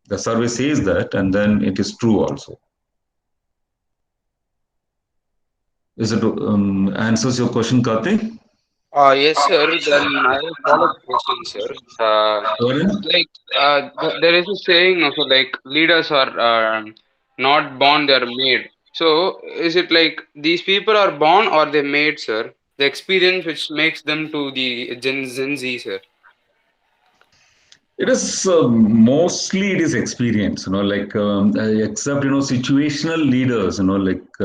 The survey says that, and then it is true also. Is it answers your question, Karthik? Yes, sir. Then I have a follow-up question, sir. Like there is a saying also, like leaders are not born, they are made. So is it like these people are born or they made, sir? The experience which makes them to the Gen Z, sir. It is mostly it is experience, like except situational leaders, like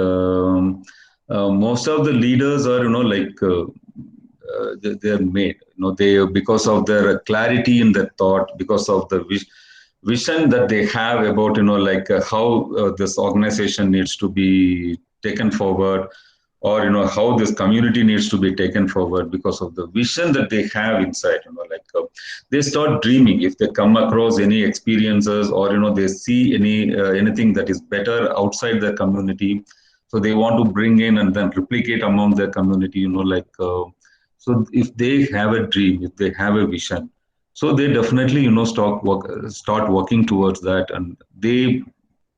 most of the leaders are like they are made, they because of their clarity in their thought, because of the vision that they have about like how this organization needs to be taken forward, or how this community needs to be taken forward, because of the vision that they have inside, like they start dreaming if they come across any experiences, or they see anything that is better outside their community, so they want to bring in and then replicate among their community, like so if they have a dream, if they have a vision, so they definitely start working towards that, and they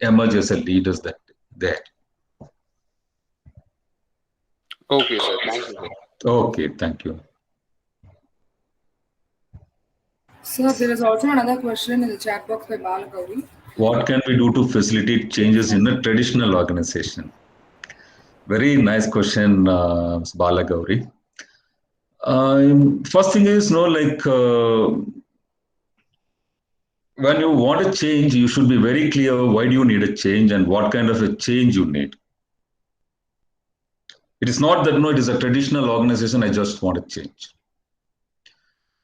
emerge as a leaders that there. Okay, sir. Thank you, sir. Okay, thank you. Sir, there is also another question in the chat box by Balagauri. What can we do to facilitate changes in a traditional organization? Very nice question, Bala Gauri. First thing is, when you want a change, you should be very clear why do you need a change and what kind of a change you need. It is not that, it is a traditional organization, I just want to change.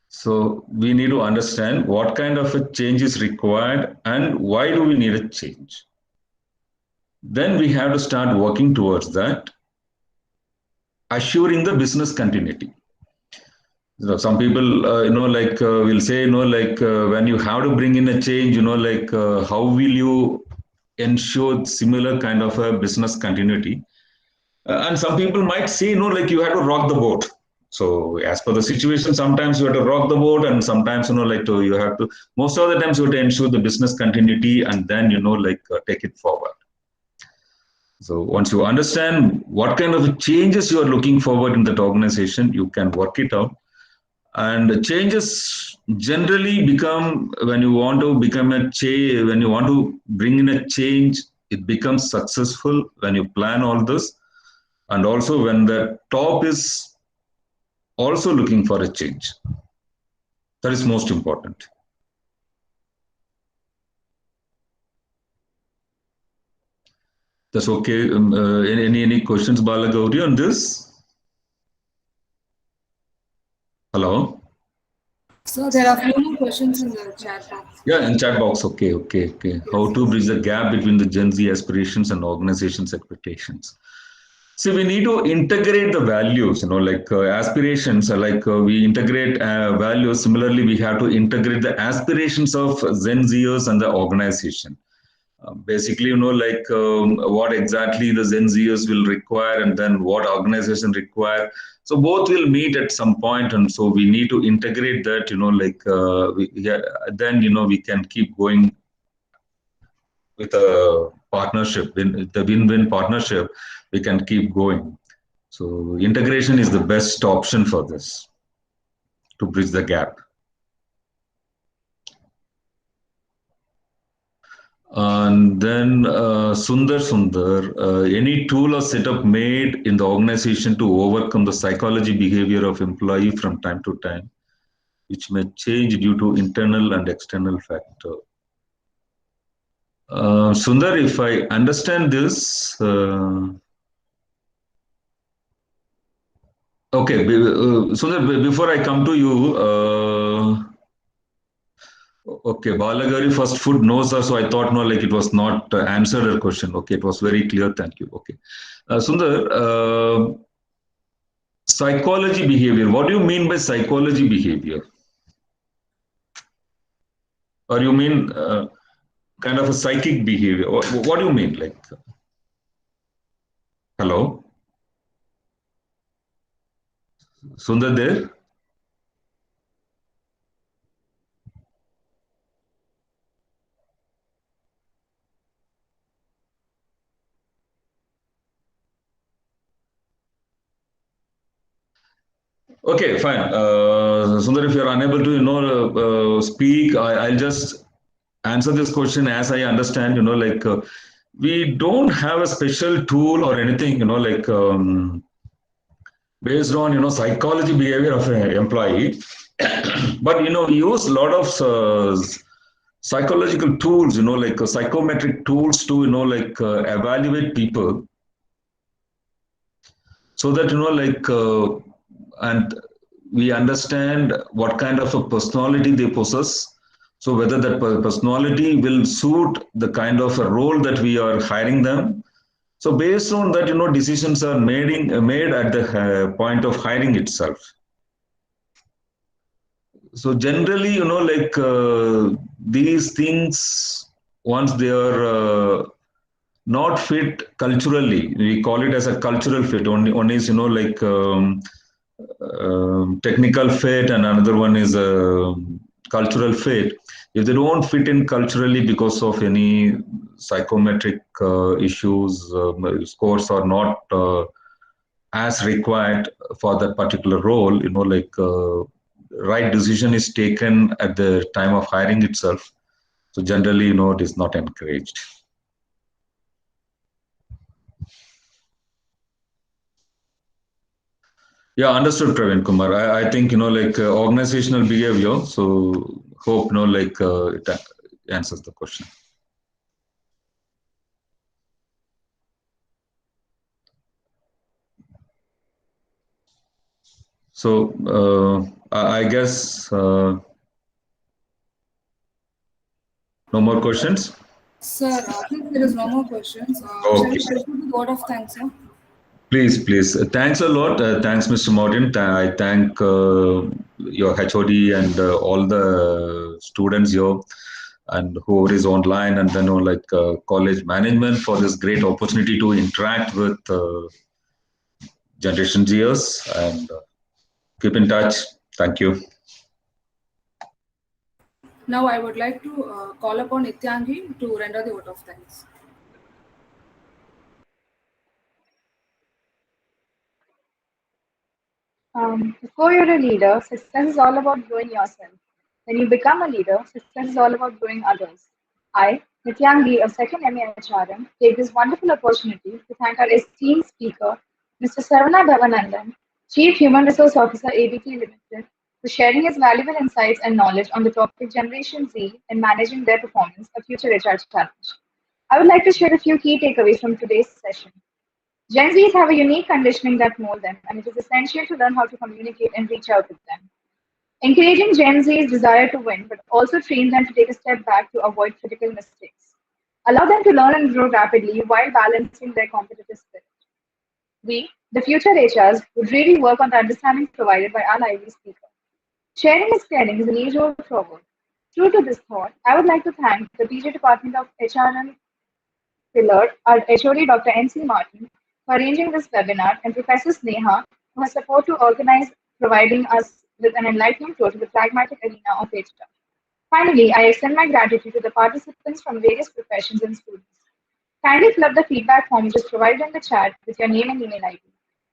So we need to understand what kind of a change is required and why do we need a change. Then we have to start working towards that, assuring the business continuity. So some people, will say, when you have to bring in a change, how will you ensure similar kind of a business continuity? And some people might say, you have to rock the boat. So as per the situation, sometimes you have to rock the boat, and sometimes, you have to, most of the times you have to ensure the business continuity and then, take it forward. So once you understand what kind of changes you are looking forward in that organization, you can work it out. And changes generally become, when you want to become a change, when you want to bring in a change, it becomes successful when you plan all this. And also when the top is also looking for a change. That is most important. That's okay. Any questions, Bala Gauri, on this? Hello? So there are a few more questions in the chat box. Yeah, in chat box. Okay. How to bridge the gap between the Gen Z aspirations and organizations' expectations? See, we need to integrate the values, aspirations, we integrate values. Similarly, we have to integrate the aspirations of Gen Zers and the organization. Basically, what exactly the Gen Zers will require and then what organization require. So both will meet at some point, and so we need to integrate that, then, we can keep going with a partnership, the win-win partnership, we can keep going. So integration is the best option for this, to bridge the gap. And then Sundar, any tool or setup made in the organization to overcome the psychology behavior of employee from time to time, which may change due to internal and external factor. Sundar, if I understand this, okay, Sundar, before I come to you, okay, Balagari first food knows her, so I thought it was not answered her question. Okay, it was very clear. Thank you. Okay, Sundar, psychology behavior. What do you mean by psychology behavior? Or you mean kind of a psychic behavior? What do you mean? Hello, Sundar there? Okay, fine. Sundar, if you're unable to, speak, I'll just answer this question as I understand. We don't have a special tool or anything. Based on psychology behavior of an employee, but we use a lot of psychological tools. Psychometric tools to evaluate people, so that and we understand what kind of a personality they possess. So whether that personality will suit the kind of a role that we are hiring them. So based on that, decisions are made at the point of hiring itself. So generally, these things, once they are not fit culturally, we call it as a cultural fit. One is, technical fit, and another one is a cultural fit. If they don't fit in culturally because of any psychometric issues, scores are not as required for that particular role, right decision is taken at the time of hiring itself. So generally, it is not encouraged. Yeah, understood, Praveen Kumar. I think, organizational behavior. So hope, it answers the question. So I guess no more questions. Sir, I think there is no more questions. Shall we Okay. proceed with word of thanks, sir? Please, please. Thanks a lot. Thanks, Mr. Morgan. I thank your HOD and all the students here and whoever is online, and then college management for this great opportunity to interact with Generation Zers, and keep in touch. Thank you. Now I would like to call upon Nityangi to render the vote of thanks. Before you're a leader, success is all about growing yourself. When you become a leader, success is all about growing others. I, Nityangi, of 2nd MA HRM, take this wonderful opportunity to thank our esteemed speaker, Mr. Saravanabavanandan, Chief Human Resource Officer, ABT Limited, for sharing his valuable insights and knowledge on the topic Generation Z and managing their performance, a future HR challenge. I would like to share a few key takeaways from today's session. Gen Zs have a unique conditioning that molds them, and it is essential to learn how to communicate and reach out with them. Encouraging Gen Z's desire to win, but also train them to take a step back to avoid critical mistakes. Allow them to learn and grow rapidly while balancing their competitive spirit. We, the future HRs, would really work on the understanding provided by our lively speaker. Sharing is caring is an age-old proverb. True to this thought, I would like to thank the PG Department of HRM Pillar, our HOD Dr.N.C. Martin, for arranging this webinar, and Professor Sneha for her support to organize, providing us with an enlightening tour to the pragmatic arena of HR. Finally, I extend my gratitude to the participants from various professions and students. Kindly fill up the feedback form which is provided in the chat with your name and email ID.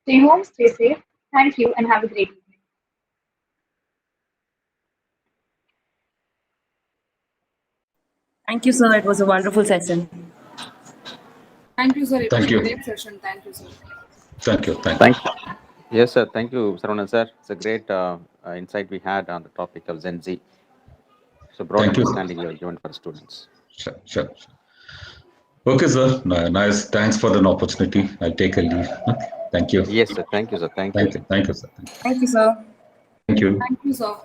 Stay home, stay safe. Thank you, and have a great evening. Thank you, sir. It was a wonderful session. Thank you, sir. It was Thank a you. great session. Thank you, sir. Thank you. Thank you. Thank you. Yes, sir. Thank you, Saravana sir. It's a great insight we had on the topic of Gen Z. So broad Thank you. understanding you have given for students. Sure, sure. Okay, sir. Nice. Thanks for the opportunity. I'll take a leave. Thank you. Yes, sir. Thank you, sir. Thank you. Thank you. Thank you, sir. Thank you, sir. Thank you. Thank you, sir.